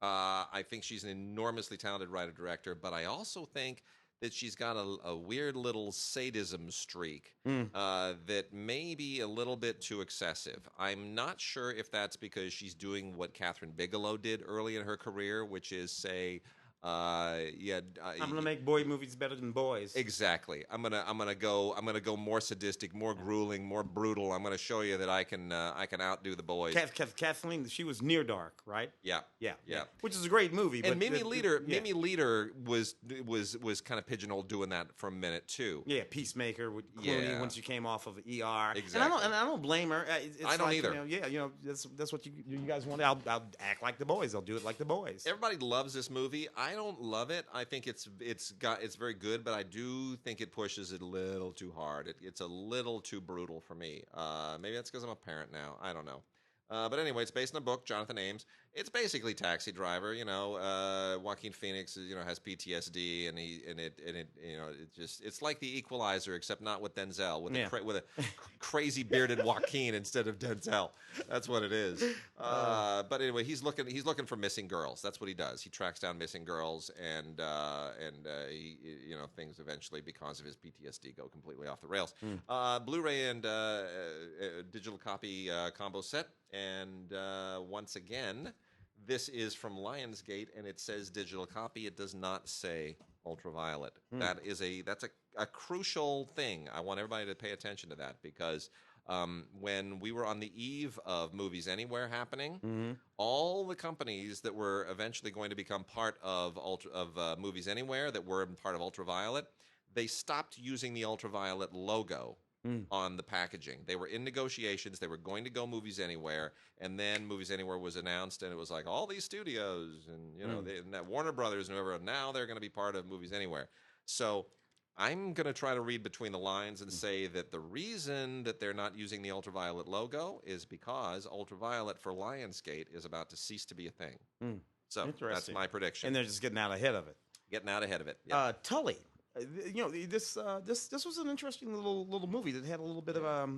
I think she's an enormously talented writer-director, but I also think that she's got a weird little sadism streak that may be a little bit too excessive. I'm not sure if that's because she's doing what Catherine Bigelow did early in her career, which is say, I'm gonna make boy movies better than boys. Exactly. I'm gonna go more sadistic, more grueling, more brutal. I'm gonna show you that I can outdo the boys. Kathleen, she was Near Dark, right? Yeah. Which is a great movie. And Mimi Leader was kind of pigeonholed doing that for a minute too. Yeah, Peacemaker with Clooney when she came off of ER. Exactly. And I don't blame her. I don't either. That's what you guys want. I'll act like the boys. I'll do it like the boys. Everybody loves this movie. I don't love it. I think it's very good, but I do think it pushes it a little too hard. It's a little too brutal for me. Maybe that's because I'm a parent now. I don't know. But anyway, it's based on a book, Jonathan Ames. It's basically Taxi Driver. Joaquin Phoenix, has PTSD, and it's like the Equalizer, except not with Denzel, with a crazy bearded Joaquin instead of Denzel. That's what it is. But anyway, he's looking for missing girls. That's what he does. He tracks down missing girls, and things eventually, because of his PTSD, go completely off the rails. Blu-ray and digital copy combo set. And once again, this is from Lionsgate, and it says digital copy. It does not say ultraviolet. That's a crucial thing. I want everybody to pay attention to that, because when we were on the eve of Movies Anywhere happening, all the companies that were eventually going to become part of Movies Anywhere, that were part of Ultraviolet, they stopped using the Ultraviolet logo on the packaging. They were in negotiations. They were going to go Movies Anywhere, and then Movies Anywhere was announced, and it was like all these studios and and that Warner Brothers and whoever, now they're going to be part of Movies Anywhere. So I'm going to try to read between the lines and say that the reason that they're not using the Ultraviolet logo is because Ultraviolet for Lionsgate is about to cease to be a thing. So that's my prediction. And they're just getting out ahead of it. Yeah. Tully. This was an interesting little movie that had a little bit of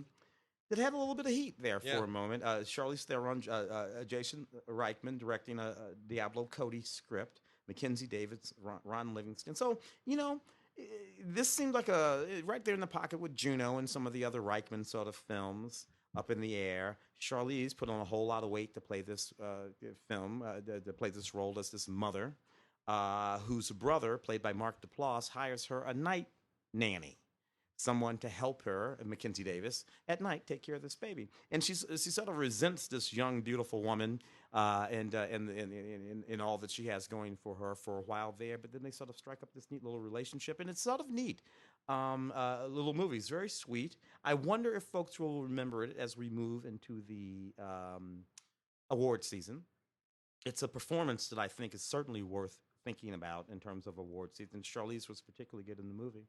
heat there for a moment. Charlize Theron, Jason Reitman directing a Diablo Cody script, Mackenzie Davis, Ron Livingston. So this seemed like right there in the pocket with Juno and some of the other Reitman sort of films. Up in the air. Charlize put on a whole lot of weight to play this to play this role as this mother. Whose brother, played by Mark Duplass, hires her a night nanny, someone to help her, Mackenzie Davis, at night take care of this baby. And she sort of resents this young, beautiful woman and all that she has going for her for a while there. But then they sort of strike up this neat little relationship, and it's sort of neat. Little movie. It's very sweet. I wonder if folks will remember it as we move into the award season. It's a performance that I think is certainly worth thinking about in terms of award season. Charlize was particularly good in the movie.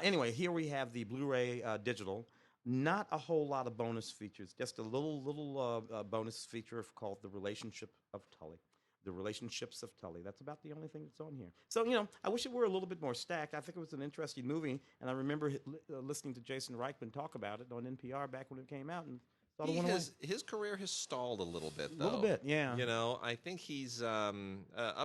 Anyway, here we have the Blu-ray digital. Not a whole lot of bonus features. Just a little bonus feature called The Relationship of Tully. The Relationships of Tully. That's about the only thing that's on here. So, I wish it were a little bit more stacked. I think it was an interesting movie, and I remember listening to Jason Reitman talk about it on NPR back when it came out, and his career has stalled a little bit, though. A little bit, yeah. I think he's Up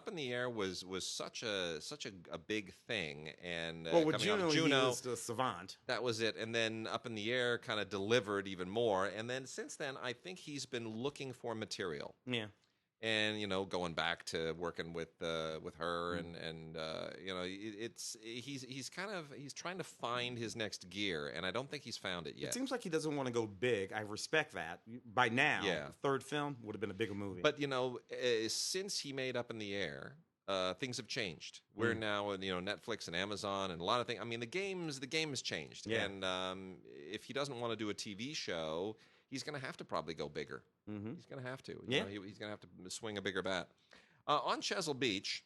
in the Air was such a big thing, and with Juno, he was the savant. That was it, and then Up in the Air kind of delivered even more, and then since then, I think he's been looking for material. Yeah. And going back to working with her, and he's trying to find his next gear, and I don't think he's found it yet. It seems like he doesn't want to go big. I respect that. By now, third film would have been a bigger movie. But since he made Up in the Air, things have changed. We're now Netflix and Amazon and a lot of things. I mean, the game has changed, and if he doesn't want to do a TV show, he's going to have to probably go bigger. He's going to have to. He's going to have to swing a bigger bat. On Chesil Beach,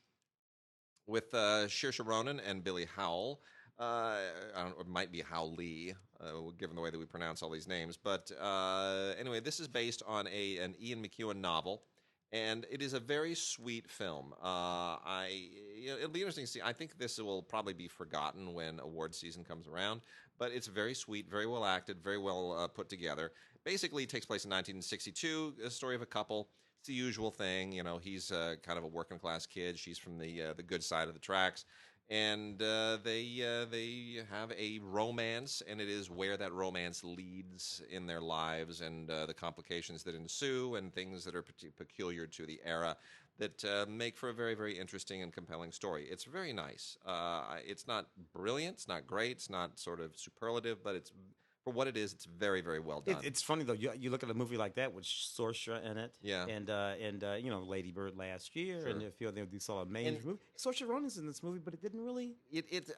with Saoirse Ronan and Billy Howell. I don't know, it might be Howley, given the way that we pronounce all these names. But anyway, this is based on an Ian McEwan novel. And it is a very sweet film. It'll be interesting to see. I think this will probably be forgotten when award season comes around. But it's very sweet, very well acted, very well put together. Basically, it takes place in 1962, a story of a couple. It's the usual thing. He's kind of a working class kid. She's from the good side of the tracks. And they have a romance, and it is where that romance leads in their lives, and the complications that ensue, and things that are peculiar to the era that make for a very, very interesting and compelling story. It's very nice. It's not brilliant, it's not great, it's not sort of superlative, but it's for what it is, it's very, very well done. It's funny though. You look at a movie like that with Saoirse in it, and Lady Bird last year, and a few of these sort of main movies. Saoirse Ronan's in this movie, but it didn't really.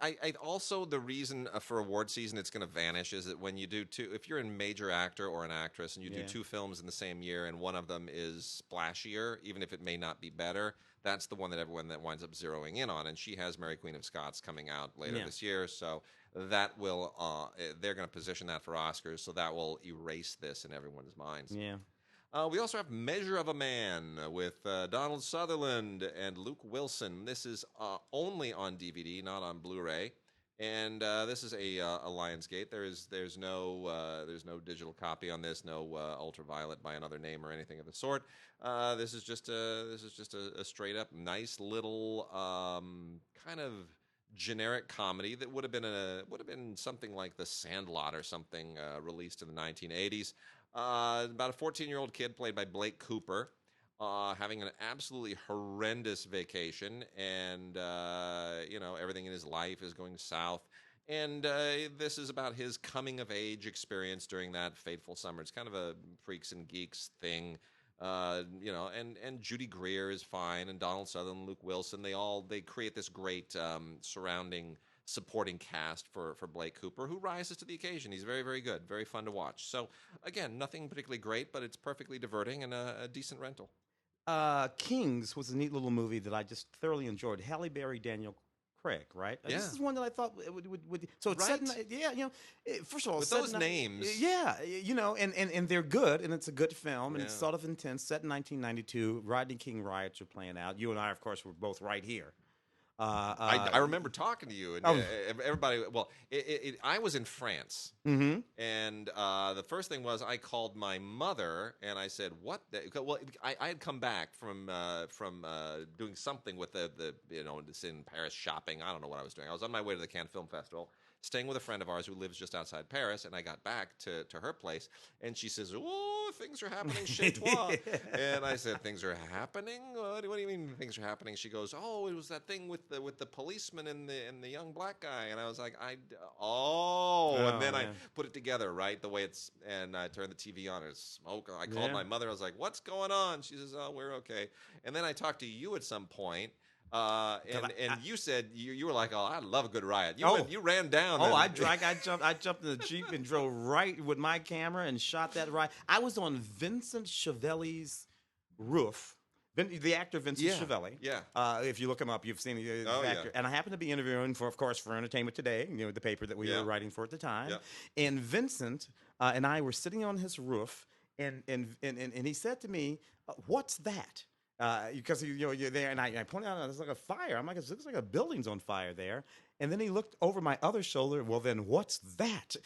I also, the reason for award season it's going to vanish is that when you do if you're a major actor or an actress and you do two films in the same year, and one of them is splashier, even if it may not be better, that's the one that everyone that winds up zeroing in on. And she has Mary Queen of Scots coming out later this year, so that will they're going to position that for Oscars, so that will erase this in everyone's minds. Yeah. We also have Measure of a Man with Donald Sutherland and Luke Wilson. This is only on DVD, not on Blu-ray, and this is a Lionsgate. There's no digital copy on this, no Ultraviolet by another name or anything of the sort. This is just a straight up nice little kind of generic comedy that would have been something like The Sandlot or something, released in the 1980s. About a 14-year-old kid played by Blake Cooper, having an absolutely horrendous vacation, and everything in his life is going south. And this is about his coming of age experience during that fateful summer. It's kind of a freaks and geeks thing. And Judy Greer is fine, and Donald Sutherland, Luke Wilson, they create this great surrounding supporting cast for Blake Cooper, who rises to the occasion. He's very, very good, very fun to watch. So again, nothing particularly great, but it's perfectly diverting and a decent rental. Kings was a neat little movie that I just thoroughly enjoyed. Halle Berry, Daniel Craig, right? Yeah. This is one that I thought would so it's Right. set in, first of all, With set those in, names. yeah, and they're good, and it's a good film, and it's Yeah. sort of intense. Set in 1992, Rodney King riots are playing out. You and I, of course, were both right here. I remember talking to you and everybody. Well, I was in France, Mm-hmm. and the first thing was I called my mother and I said, "What?" Well, I had come back from doing something with just in Paris shopping. I don't know what I was doing. I was on my way to the Cannes Film Festival, staying with a friend of ours who lives just outside Paris, and I got back to her place, and she says, "Oh, things are happening chez toi." And I said, "Things are happening? What do you mean things are happening?" She goes, "Oh, it was that thing with the policeman and the young black guy." And I was like, and then I put it together, right, the way it's, and I turned the TV on, and it's smoke. I called my mother. I was like, "What's going on?" She says, "Oh, we're okay." And then I talked to you at some point. You said you were like, "Oh, I love a good riot." You ran down. Oh, I jumped in the Jeep and drove right with my camera and shot that riot. I was on Vincent Chiavelli's roof. The actor Vincent Chiavelli. Yeah. If you look him up, you've seen the Oh, actor. yeah. And I happened to be interviewing for Entertainment Today, the paper that we were writing for at the time. Yeah. And Vincent and I were sitting on his roof, and he said to me, "What's that?" Because you're there, and I pointed out there's like a fire. I'm like, it looks like a building's on fire there. And then he looked over my other shoulder. Well, then what's that?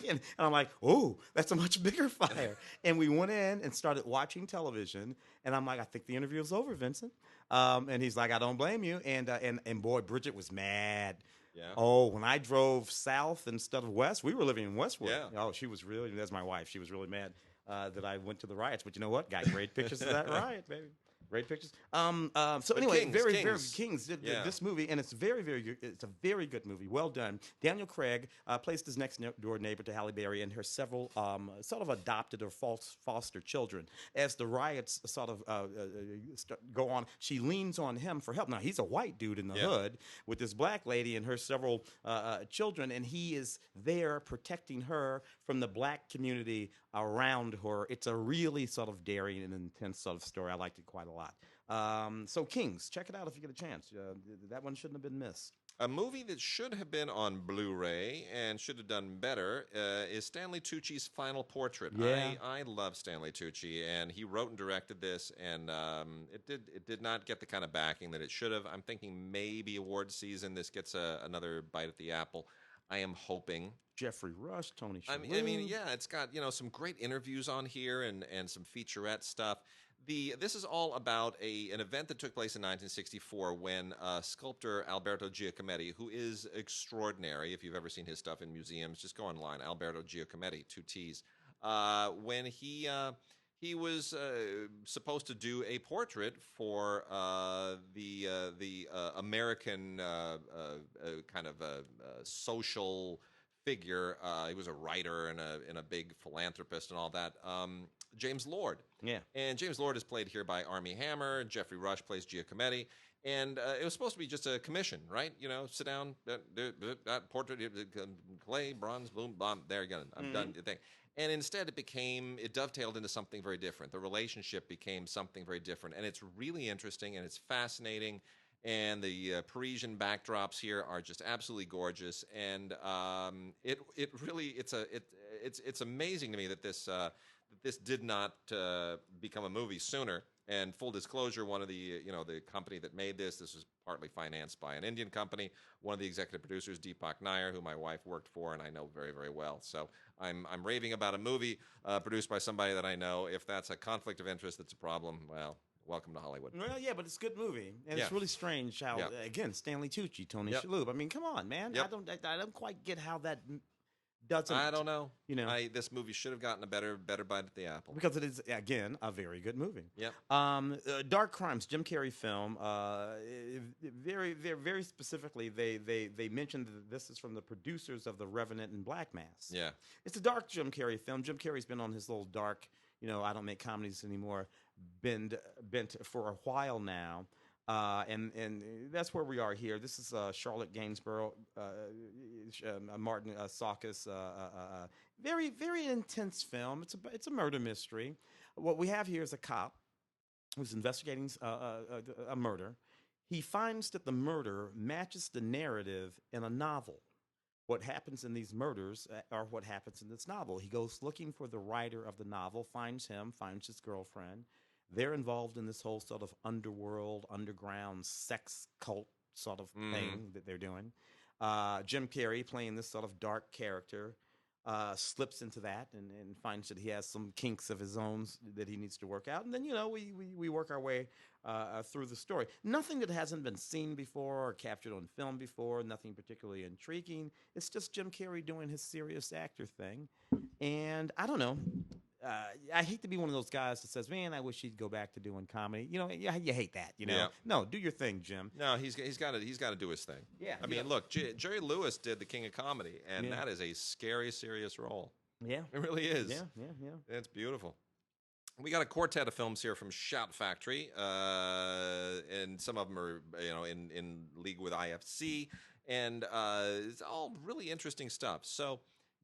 And I'm like, oh, that's a much bigger fire. And we went in and started watching television. And I'm like, I think the interview is over, Vincent. And he's like, I don't blame you. And boy, Bridget was mad. Yeah. Oh, when I drove south instead of west, we were living in Westwood. Yeah. Oh, she was really, that's my wife. She was really mad that I went to the riots. But you know what? Got great pictures of that riot, baby. Great pictures. So anyway, Kings, very Kings. Kings. Yeah. This movie, and it's very, very good. It's a very good movie. Well done. Daniel Craig plays his next door neighbor to Halle Berry and her several sort of adopted or foster children. As the riots sort of go on, she leans on him for help. Now he's a white dude in the hood with this black lady and her several children, and he is there protecting her from the black community around her. It's a really sort of daring and intense sort of story. I liked it quite a lot. So Kings, check it out if you get a chance. That one shouldn't have been missed. A movie that should have been on Blu-ray and should have done better is Stanley Tucci's Final Portrait. Yeah. I love Stanley Tucci, and he wrote and directed this, and it did not get the kind of backing that it should have. I'm thinking maybe award season this gets another bite at the apple. I am hoping. Jeffrey Rush, Tony Shalhoub. I mean, yeah, it's got some great interviews on here and some featurette stuff. This is all about an event that took place in 1964 when sculptor Alberto Giacometti, who is extraordinary, if you've ever seen his stuff in museums, just go online, Alberto Giacometti, 2 T's, when he was supposed to do a portrait for the American kind of social figure. He was a writer and a big philanthropist and all that. James Lord. Yeah. And James Lord is played here by Armie Hammer. Jeffrey Rush plays Giacometti. And it was supposed to be just a commission, right? Sit down, that portrait, clay, bronze, boom, bomb, there you go, I'm done. Thing. And instead it dovetailed into something very different. The relationship became something very different. And it's really interesting and it's fascinating. And the Parisian backdrops here are just absolutely gorgeous. And it's amazing to me that that this did not become a movie sooner. And full disclosure, one of the the company that made this was partly financed by an Indian company. One of the executive producers, Deepak Nair, who my wife worked for and I know very, very well. So I'm raving about a movie produced by somebody that I know. If that's a conflict of interest, that's a problem. Well, welcome to Hollywood. Well, yeah, but it's a good movie, and Yeah. it's really strange how again Stanley Tucci, Tony Yep. Shalhoub. I mean, come on, man. Yep. I don't quite get how that doesn't. I don't know. You know, This movie should have gotten a better bite at the apple. because it is again a very good movie. Yep. Dark Crimes, Jim Carrey film. Very specifically, they mentioned that this is from the producers of The Revenant and Black Mass. Yeah. It's a dark Jim Carrey film. Jim Carrey's been on his little dark, I don't make comedies anymore, bent for a while now. And that's where we are here. This is Charlotte Gainsborough, Martin Sakis. Very, very intense film. It's a murder mystery. What we have here is a cop who's investigating a murder. He finds that the murder matches the narrative in a novel. What happens in these murders are what happens in this novel. He goes looking for the writer of the novel, finds his girlfriend. They're involved in this whole sort of underground sex cult sort of thing that they're doing. Jim Carrey, playing this sort of dark character, slips into that and finds that he has some kinks of his own that he needs to work out. And then, we work our way through the story. Nothing that hasn't been seen before or captured on film before, nothing particularly intriguing. It's just Jim Carrey doing his serious actor thing. And I don't know. I hate to be one of those guys that says, "Man, I wish he'd go back to doing comedy." You hate that. Yeah. No, do your thing, Jim. No, he's got to do his thing. Yeah. I mean, look, Jerry Lewis did The King of Comedy, and that is a scary, serious role. Yeah, it really is. Yeah. It's beautiful. We got a quartet of films here from Shout Factory, and some of them are in league with IFC, and it's all really interesting stuff. So.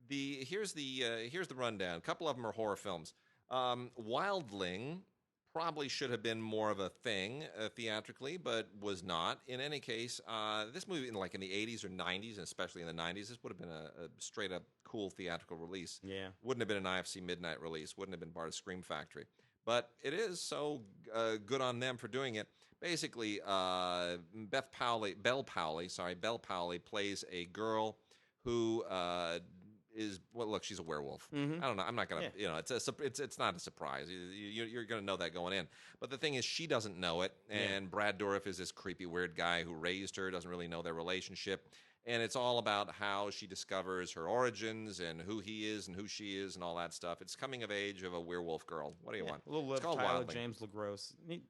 Here's the rundown. A couple of them are horror films. Wildling probably should have been more of a thing theatrically, but was not. In any case, this movie in the 80s or 90s, and especially in the 90s, this would have been a straight up cool theatrical release. Yeah, wouldn't have been an IFC midnight release. Wouldn't have been part of Scream Factory. But it is, so good on them for doing it. Basically, Belle Powley plays a girl who. Look, she's a werewolf. Mm-hmm. I don't know. I'm not gonna, it's not a surprise. You're gonna know that going in. But the thing is, she doesn't know it, and Brad Dourif is this creepy, weird guy who raised her, doesn't really know their relationship, and it's all about how she discovers her origins and who he is and who she is and all that stuff. It's coming of age of a werewolf girl. What do you want? A little it's called Tyler Wildling. James LaGrosse. Neat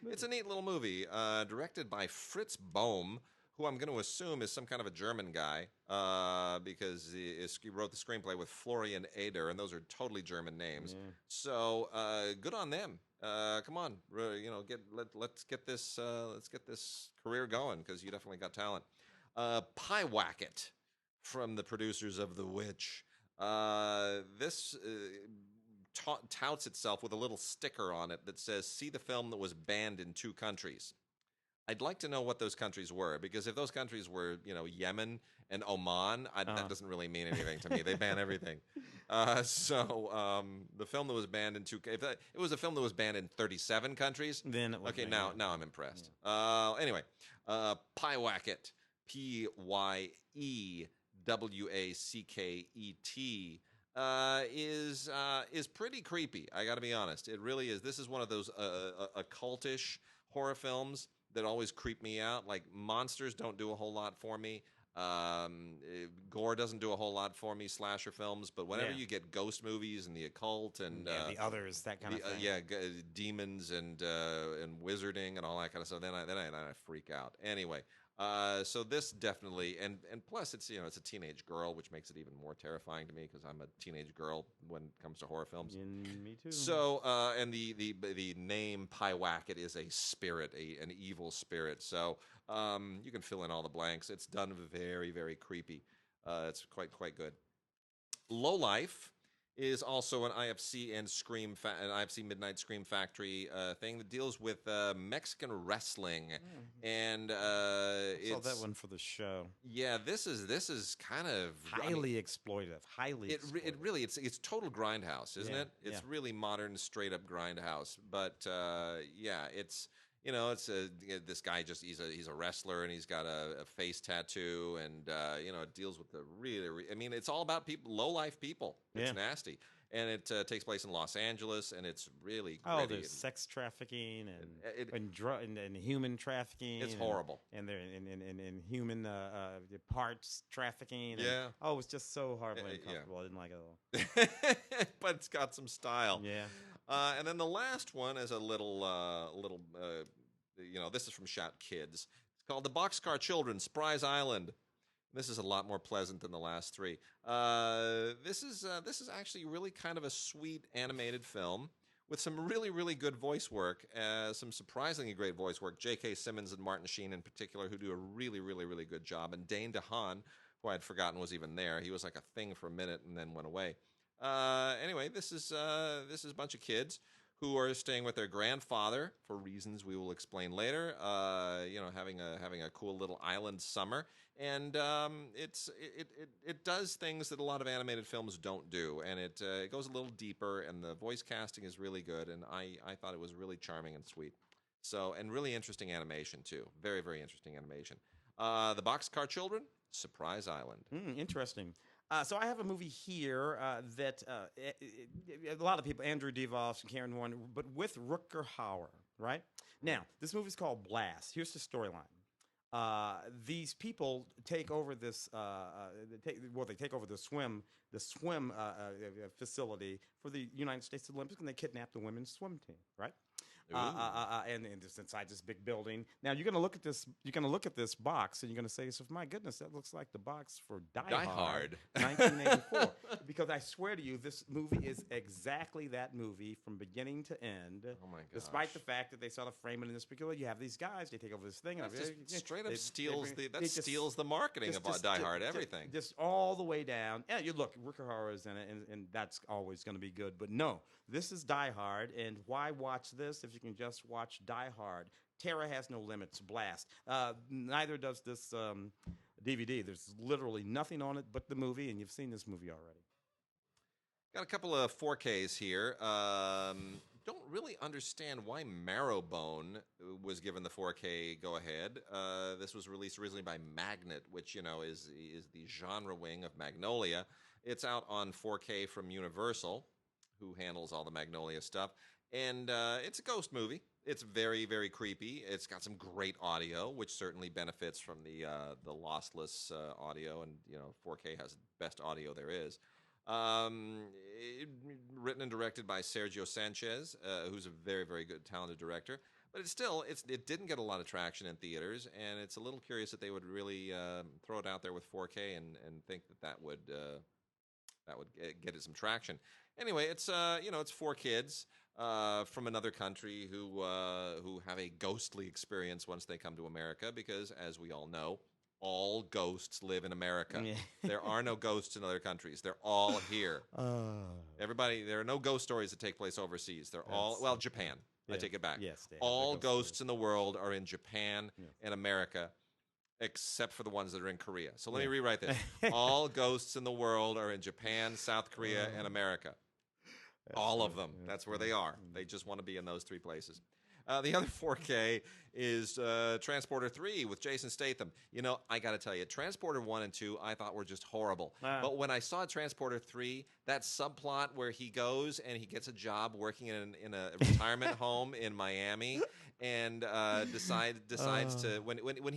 It's a neat little movie, directed by Fritz Bohm, who I'm going to assume is some kind of a German guy, because he wrote the screenplay with Florian Eder, and those are totally German names. Yeah. So good on them. Come on, let's get this career going, because you definitely got talent. Pie Wacket from the producers of The Witch. This touts itself with a little sticker on it that says, "See the film that was banned in 2 countries." I'd like to know what those countries were, because if those countries were, Yemen and Oman, that doesn't really mean anything to me. They ban everything. So the film that was banned in if it was a film that was banned in 37 countries, then it was okay. Now I'm impressed. Anyway, Pie Wacket, Pyewacket, is pretty creepy. I got to be honest. It really is. This is one of those occultish horror films that always creep me out. Like, monsters don't do a whole lot for me. Gore doesn't do a whole lot for me, slasher films. But whenever you get ghost movies and the occult and the others, that kind of thing. Demons and wizarding and all that kind of stuff, then I freak out. Anyway, so this definitely, and plus it's it's a teenage girl, which makes it even more terrifying to me, because I'm a teenage girl when it comes to horror films. Me too. So and the name Pyewacket is a spirit, an evil spirit. So you can fill in all the blanks. It's done very, very creepy. It's quite good. Lowlife is also an IFC and an IFC Midnight Scream Factory thing that deals with Mexican wrestling, and Saw that it's one for the show. yeah, this is kind of Highly exploitive. Highly. it really it's total grindhouse, isn't Yeah, it? It's yeah. really modern, straight up grindhouse. But yeah, it's this guy he's a wrestler and he's got a face tattoo and it deals with the I mean, it's all about people, low life people. It's Yeah. nasty, and it takes place in Los Angeles, and it's really Oh, gritty. there's sex trafficking It- and human trafficking. It's horrible. And they're in human parts trafficking. And, Yeah. oh, it's just so horribly Yeah. uncomfortable. I didn't like it at all. But it's got some style. Yeah. And then the last one is a little, this is from Shout Kids. It's called The Boxcar Children, Surprise Island. This is a lot more pleasant than the last three. This is actually really kind of a sweet animated film with some really, really good voice work, some surprisingly great voice work. J.K. Simmons and Martin Sheen in particular, who do a really, really, really good job. And Dane DeHaan, who I had forgotten was even there. He was like a thing for a minute and then went away. Anyway, this is a bunch of kids who are staying with their grandfather for reasons we will explain later. Having a cool little island summer, and it does things that a lot of animated films don't do, and it goes a little deeper, and the voice casting is really good, and I thought it was really charming and sweet. So, and really interesting animation too, very, very interesting animation. The Boxcar Children, Surprise Island. Interesting. So I have a movie here that a lot of people, Andrew DeVos and Karen Warren, but with Rutger Hauer, right? Now, this movie's called Blast. Here's the storyline. These people take over this. They take over the swim facility for the United States Olympics, and they kidnap the women's swim team, right? And it's inside this big building. Now you're gonna look at this. You're gonna look at this box, and you're gonna say, "So, my goodness, that looks like the box for Die Hard, 1984." Because I swear to you, this movie is exactly that movie from beginning to end. Oh my gosh! Despite the fact that they sort of frame it in this particular, you have these guys. They take over this thing. And Straight up steals the marketing of Die Hard. Everything, just all the way down. Yeah, you look. Rutger Hauer is in it, and that's always going to be good. But no, this is Die Hard, and why watch this if you can just watch Die Hard? Terror has no limits. Blast. Neither does this DVD. There's literally nothing on it but the movie, and you've seen this movie already. Got a couple of 4Ks here. Don't really understand why Marrowbone was given the 4K go-ahead. This was released originally by Magnet, which is the genre wing of Magnolia. It's out on 4K from Universal, who handles all the Magnolia stuff. And it's a ghost movie. It's very, very creepy. It's got some great audio, which certainly benefits from the lossless audio, and 4K has the best audio there is. Written and directed by Sergio Sanchez, who's a very, very good, talented director. But it didn't get a lot of traction in theaters, and it's a little curious that they would really throw it out there with 4K and think that would get it some traction. Anyway, it's it's 4 kids from another country who have a ghostly experience once they come to America, because, as we all know, all ghosts live in America. Yeah. There are no ghosts in other countries. They're all here. There are no ghost stories that take place overseas. They're all, Japan. Yeah. I take it back. Yes, all ghosts in the world are in Japan and America, except for the ones that are in Korea. So let me rewrite this. All ghosts in the world are in Japan, South Korea, and America. All of them. That's where they are. They just want to be in those 3 places. The other 4K is Transporter 3 with Jason Statham. I got to tell you, Transporter 1 and 2 I thought were just horrible. But when I saw Transporter 3, that subplot where he goes and he gets a job working in a retirement home in Miami and decides to when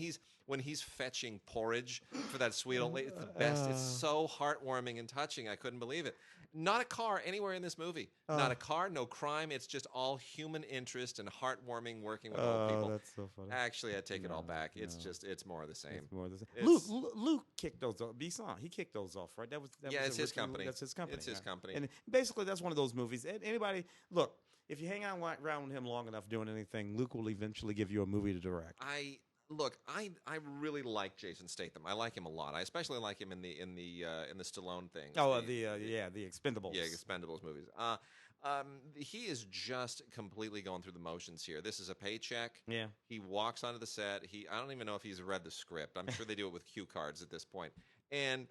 he's fetching porridge for that sweet old lady, it's the best. It's so heartwarming and touching. I couldn't believe it. Not a car anywhere in this movie. Not a car, no crime. It's just all human interest and heartwarming working with old people. That's so funny. Actually, I take it all back. It's more of the same. It's more of the same. Luke kicked those off. Bisson, he kicked those off, right? It's his company. That's his company. It's his company. And basically, that's one of those movies. Anybody, look, if you hang around with him long enough doing anything, Luke will eventually give you a movie to direct. Look, I really like Jason Statham. I like him a lot. I especially like him in the Stallone things. Oh, the Yeah, Expendables. Expendables movies. He is just completely going through the motions here. This is a paycheck. Yeah. He walks onto the set. I don't even know if he's read the script. I'm sure they do it with cue cards at this point. And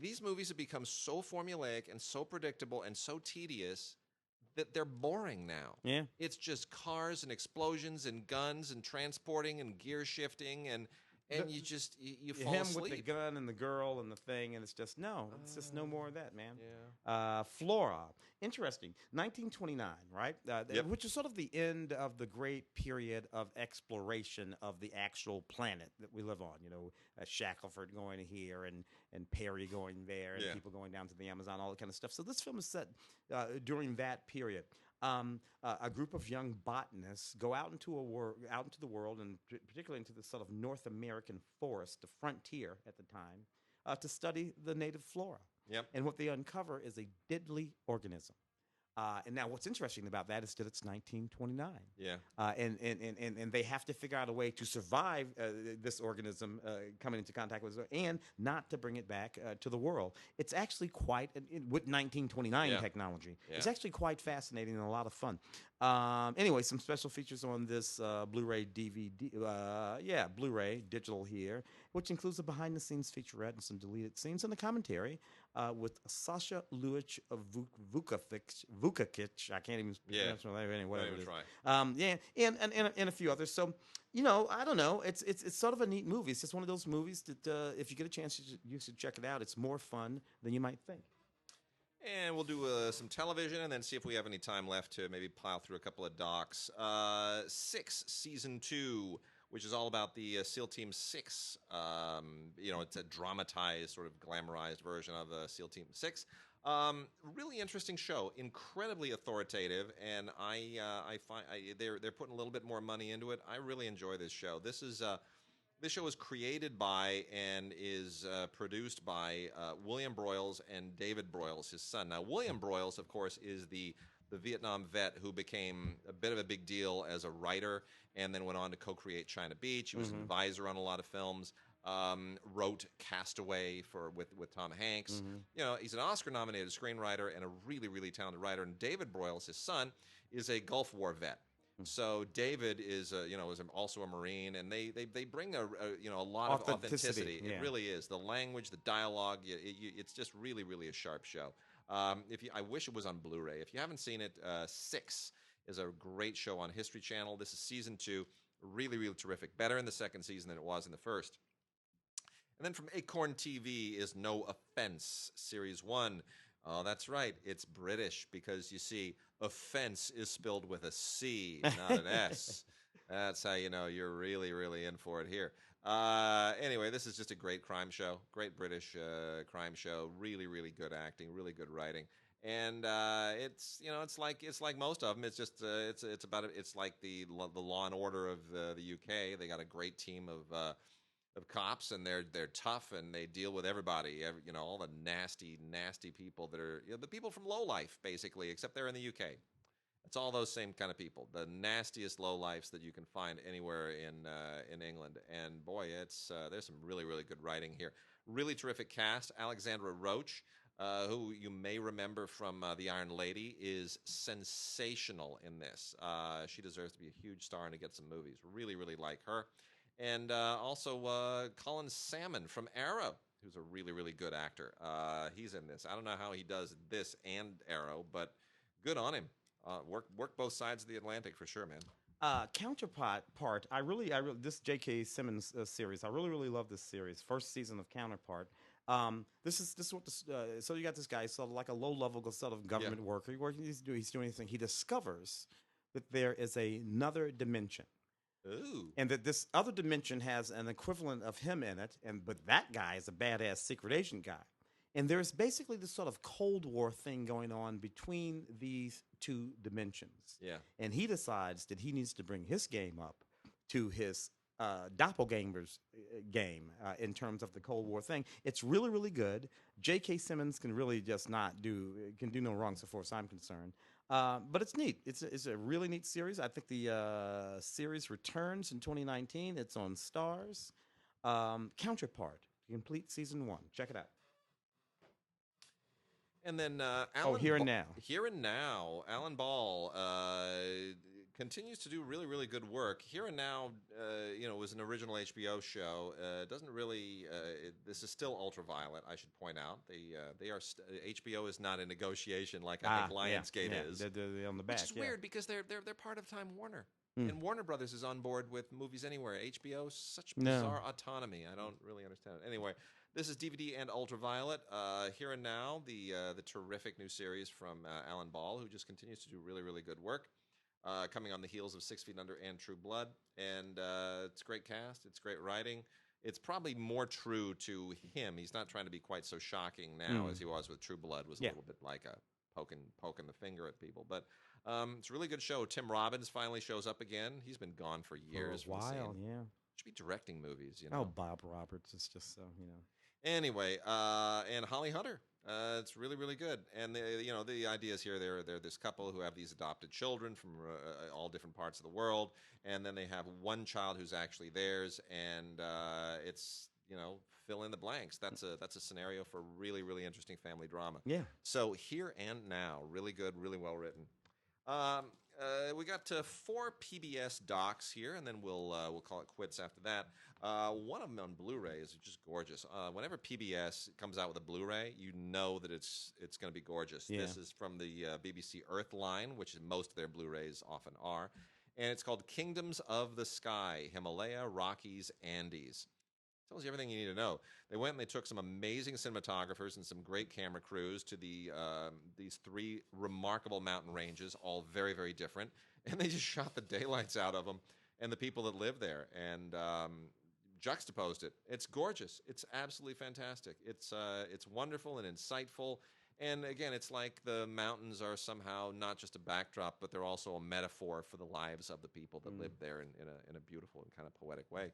these movies have become so formulaic and so predictable and so tedious that they're boring now. Yeah. It's just cars and explosions and guns and transporting and gear shifting and you fall Him asleep. with the gun and the girl and the thing, and it's just no more of that, man. Yeah. Flora, interesting. 1929, right? Yep. Which is sort of the end of the great period of exploration of the actual planet that we live on. You know, Shackelford going here and Perry going there, and Yeah. people going down to the Amazon, all that kind of stuff. So this film is set during that period. A group of young botanists go out into the world, and particularly into the sort of North American forest, the frontier at the time, to study the native flora. Yep. And what they uncover is a deadly organism. And now, what's interesting about that is that it's 1929. Yeah. And they have to figure out a way to survive this organism coming into contact with it, and not to bring it back to the world. It's actually quite, with 1929 Yeah. technology, Yeah. it's actually quite fascinating and a lot of fun. Anyway, some special features on this Blu-ray DVD, Blu-ray digital here, which includes a behind-the-scenes featurette and some deleted scenes and a commentary with Sasha Luich of Vukakic. I can't even pronounce her name. Whatever it is. Try. And a few others. So, you know, I don't know. It's sort of a neat movie. It's just one of those movies that if you get a chance, you should check it out. It's more fun than you might think. And we'll do some television and then see if we have any time left to maybe pile through a couple of docs. 6 Season 2, which is all about the SEAL Team 6. It's a dramatized, sort of glamorized version of SEAL Team 6. Really interesting show, incredibly authoritative, and I find they're putting a little bit more money into it. I really enjoy this show. This show is created by and is produced by William Broyles and David Broyles, his son. Now, William Broyles, of course, is the Vietnam vet who became a bit of a big deal as a writer and then went on to co-create China Beach. He was an advisor on a lot of films. Wrote Castaway with Tom Hanks. Mm-hmm. You know, he's an Oscar-nominated screenwriter and a really, really talented writer. And David Broyles, his son, is a Gulf War vet. So David is also a Marine, and they bring a lot of authenticity. Yeah. It really is. The language, the dialogue, it's just really, really a sharp show. I wish it was on Blu-ray. If you haven't seen it, 6 is a great show on History Channel. This is season 2, really, really terrific. Better in the second season than it was in the first. And then from Acorn TV is No Offense, Series 1. Oh, that's right. It's British because, you see, offense is spelled with a C, not an S. That's how you know you're really, really in for it here. Anyway, this is just a great crime show. Great British crime show. Really, really good acting. Really good writing. And it's like most of them. It's just it's like the Law and Order of the UK. They got a great team of cops, and they're tough, and they deal with everybody. All the nasty people that are the people from low life, basically, except they're in the UK. It's all those same kind of people, the nastiest low lifes that you can find anywhere in England. And boy, there's some really, really good writing here. Really terrific cast. Alexandra Roach, who you may remember from The Iron Lady, is sensational in this. She deserves to be a huge star and to get some movies. Really, really like her. And also Colin Salmon from Arrow, who's a really, really good actor. He's in this. I don't know how he does this and Arrow, but good on him. Work both sides of the Atlantic for sure, man. Counterpart. This J.K. Simmons series. I really, really love this series. First season of Counterpart. This is what so you got this guy, sort of like a low-level sort of government worker. He's doing anything. He discovers that there is another dimension. Ooh. And that this other dimension has an equivalent of him in it, but that guy is a badass secret agent guy. And there's basically this sort of Cold War thing going on between these two dimensions. Yeah. And he decides that he needs to bring his game up to his doppelganger's game in terms of the Cold War thing. It's really, really good. J.K. Simmons can really just do no wrong so far as I'm concerned. But it's neat. It's a really neat series. I think the series returns in 2019. It's on Stars. Counterpart, complete season 1. Check it out. And then Here and Now. Here and Now, Alan Ball continues to do really, really good work. Here and Now, was an original HBO show. Doesn't really. This is still Ultraviolet, I should point out. They are HBO is not in negotiation like I think Lionsgate is. They're on the back. Which is weird because they're part of Time Warner. And Warner Brothers is on board with Movies Anywhere. HBO, such bizarre autonomy. I don't really understand it. Anyway, this is DVD and Ultraviolet. Here and Now, the terrific new series from Alan Ball, who just continues to do really, really good work. Coming on the heels of 6 Feet Under and True Blood. And it's a great cast. It's great writing. It's probably more true to him. He's not trying to be quite so shocking now as he was with True Blood. Was a little bit like a poking the finger at people. But it's a really good show. Tim Robbins finally shows up again. He's been gone for years. For a while, yeah. Should be directing movies, Oh, Bob Roberts is just so, Anyway, and Holly Hunter. It's really, really good. And the ideas here, they're this couple who have these adopted children from all different parts of the world, and then they have one child who's actually theirs, and it's fill in the blanks. That's a scenario for really, really interesting family drama. Yeah. So Here and Now, really good, really well written. We got 4 PBS docs here, and then we'll call it quits after that. One of them on Blu-ray is just gorgeous. Whenever PBS comes out with a Blu-ray, you know that it's going to be gorgeous. Yeah. This is from the BBC Earth line, which most of their Blu-rays often are, and it's called Kingdoms of the Sky: Himalaya, Rockies, Andes. Tells you everything you need to know. They went and they took some amazing cinematographers and some great camera crews to these 3 remarkable mountain ranges, all very, very different, and they just shot the daylights out of them and the people that live there and juxtaposed it. It's gorgeous. It's absolutely fantastic. It's wonderful and insightful. And again, it's like the mountains are somehow not just a backdrop, but they're also a metaphor for the lives of the people that live there in a beautiful and kind of poetic way.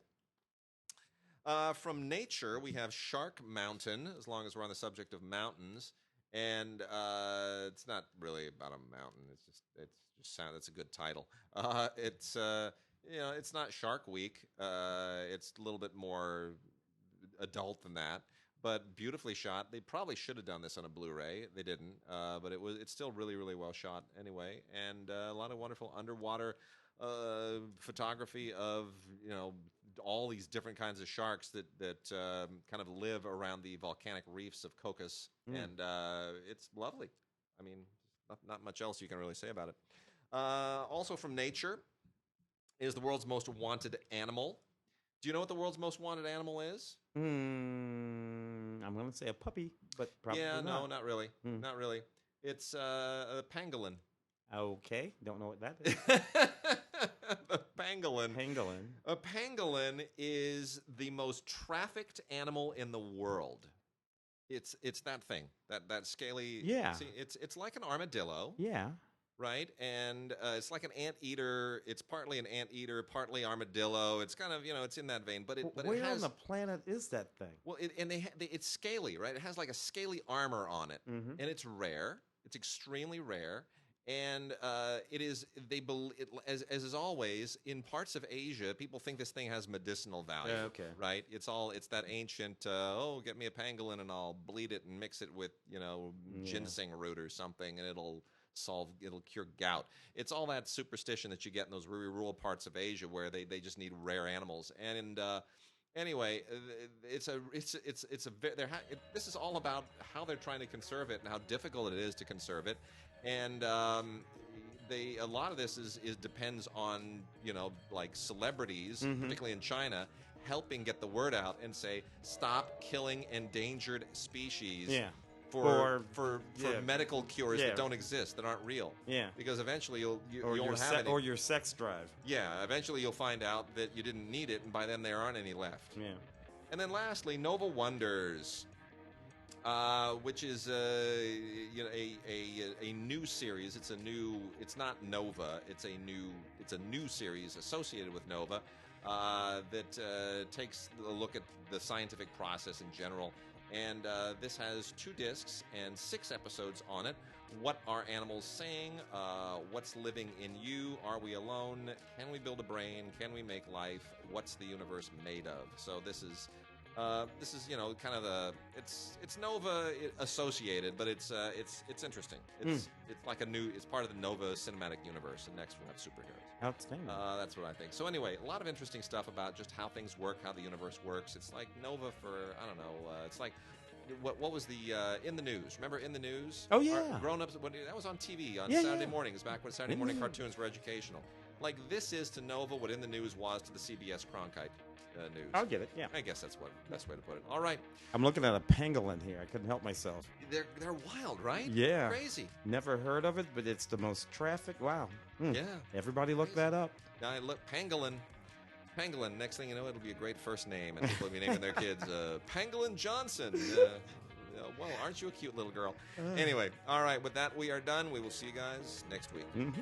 From Nature, we have Shark Mountain, as long as we're on the subject of mountains. And it's not really about a mountain. It's a good title. It's not Shark Week. It's a little bit more adult than that, but beautifully shot. They probably should have done this on a Blu-ray. They didn't, but it's still really, really well shot anyway. And a lot of wonderful underwater photography of all these different kinds of sharks that kind of live around the volcanic reefs of Cocos, and it's lovely. I mean, not much else you can really say about it. Also from Nature is The World's Most Wanted Animal. Do you know what the world's most wanted animal is? I'm going to say a puppy, but probably not. No, not really. Not really. It's a pangolin. Okay, don't know what that is. The pangolin. Pangolin. A pangolin is the most trafficked animal in the world. It's that thing, that scaly. Yeah. See, it's like an armadillo. Yeah. Right, and it's like an anteater. It's partly an anteater, partly armadillo. It's kind of it's in that vein. But where it has, on the planet is that thing? Well, it's scaly, right? It has like a scaly armor on it, and it's rare. It's extremely rare. And it is, as is always, in parts of Asia, people think this thing has medicinal value. Okay. Right? It's that ancient, get me a pangolin and I'll bleed it and mix it with, ginseng root or something and it'll cure gout. It's all that superstition that you get in those really rural parts of Asia where they just need rare animals. And anyway, this is all about how they're trying to conserve it and how difficult it is to conserve it. And a lot of this depends on like celebrities, particularly in China, helping get the word out and say stop killing endangered species. Yeah. For medical cures that don't exist, that aren't real. Yeah. Because eventually you won't have any. Or your sex drive. Yeah. Eventually you'll find out that you didn't need it, and by then there aren't any left. Yeah. And then lastly, Nova Wonders, which is a new series. It's not Nova. It's a new series associated with Nova that takes a look at the scientific process in general. And this has 2 discs and 6 episodes on it. What are animals saying? What's living in you? Are we alone? Can we build a brain? Can we make life? What's the universe made of? So this is kind of it's Nova associated, but it's interesting. It's like it's part of the Nova cinematic universe, and next we'll have superheroes. Outstanding. That's what I think. So anyway, a lot of interesting stuff about just how things work, how the universe works. It's like Nova for I don't know. It's like. What was the In the News? Remember In the News? Oh, yeah. Grown Ups. That was on TV on Saturday mornings, back when Saturday morning cartoons were educational. Like this is to Nova what In the News was to the CBS Cronkite news. I'll get it. Yeah. I guess that's what best way to put it. All right. I'm looking at a pangolin here. I couldn't help myself. They're wild, right? Yeah. Crazy. Never heard of it, but it's the most trafficked. Wow. Yeah. Everybody look that up. Now look, pangolin. Pangolin. Next thing you know, it'll be a great first name, and people will be naming their kids Pangolin Johnson. Well, aren't you a cute little girl? Anyway, all right. With that, we are done. We will see you guys next week. Mm-hmm.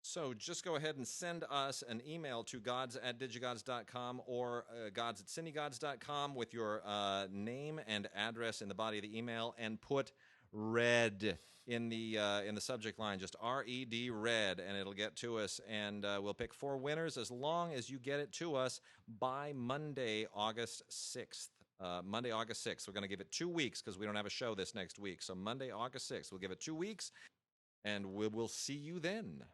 So just go ahead and send us an email to gods@digigods.com or gods@cinegods.com with your name and address in the body of the email, and put red in the subject line, just RED red, and it'll get to us, and we'll pick 4 winners as long as you get it to us by Monday, August 6th. Monday, August 6th. We're going to give it 2 weeks because we don't have a show this next week. So Monday, August 6th. We'll give it 2 weeks, and we will see you then.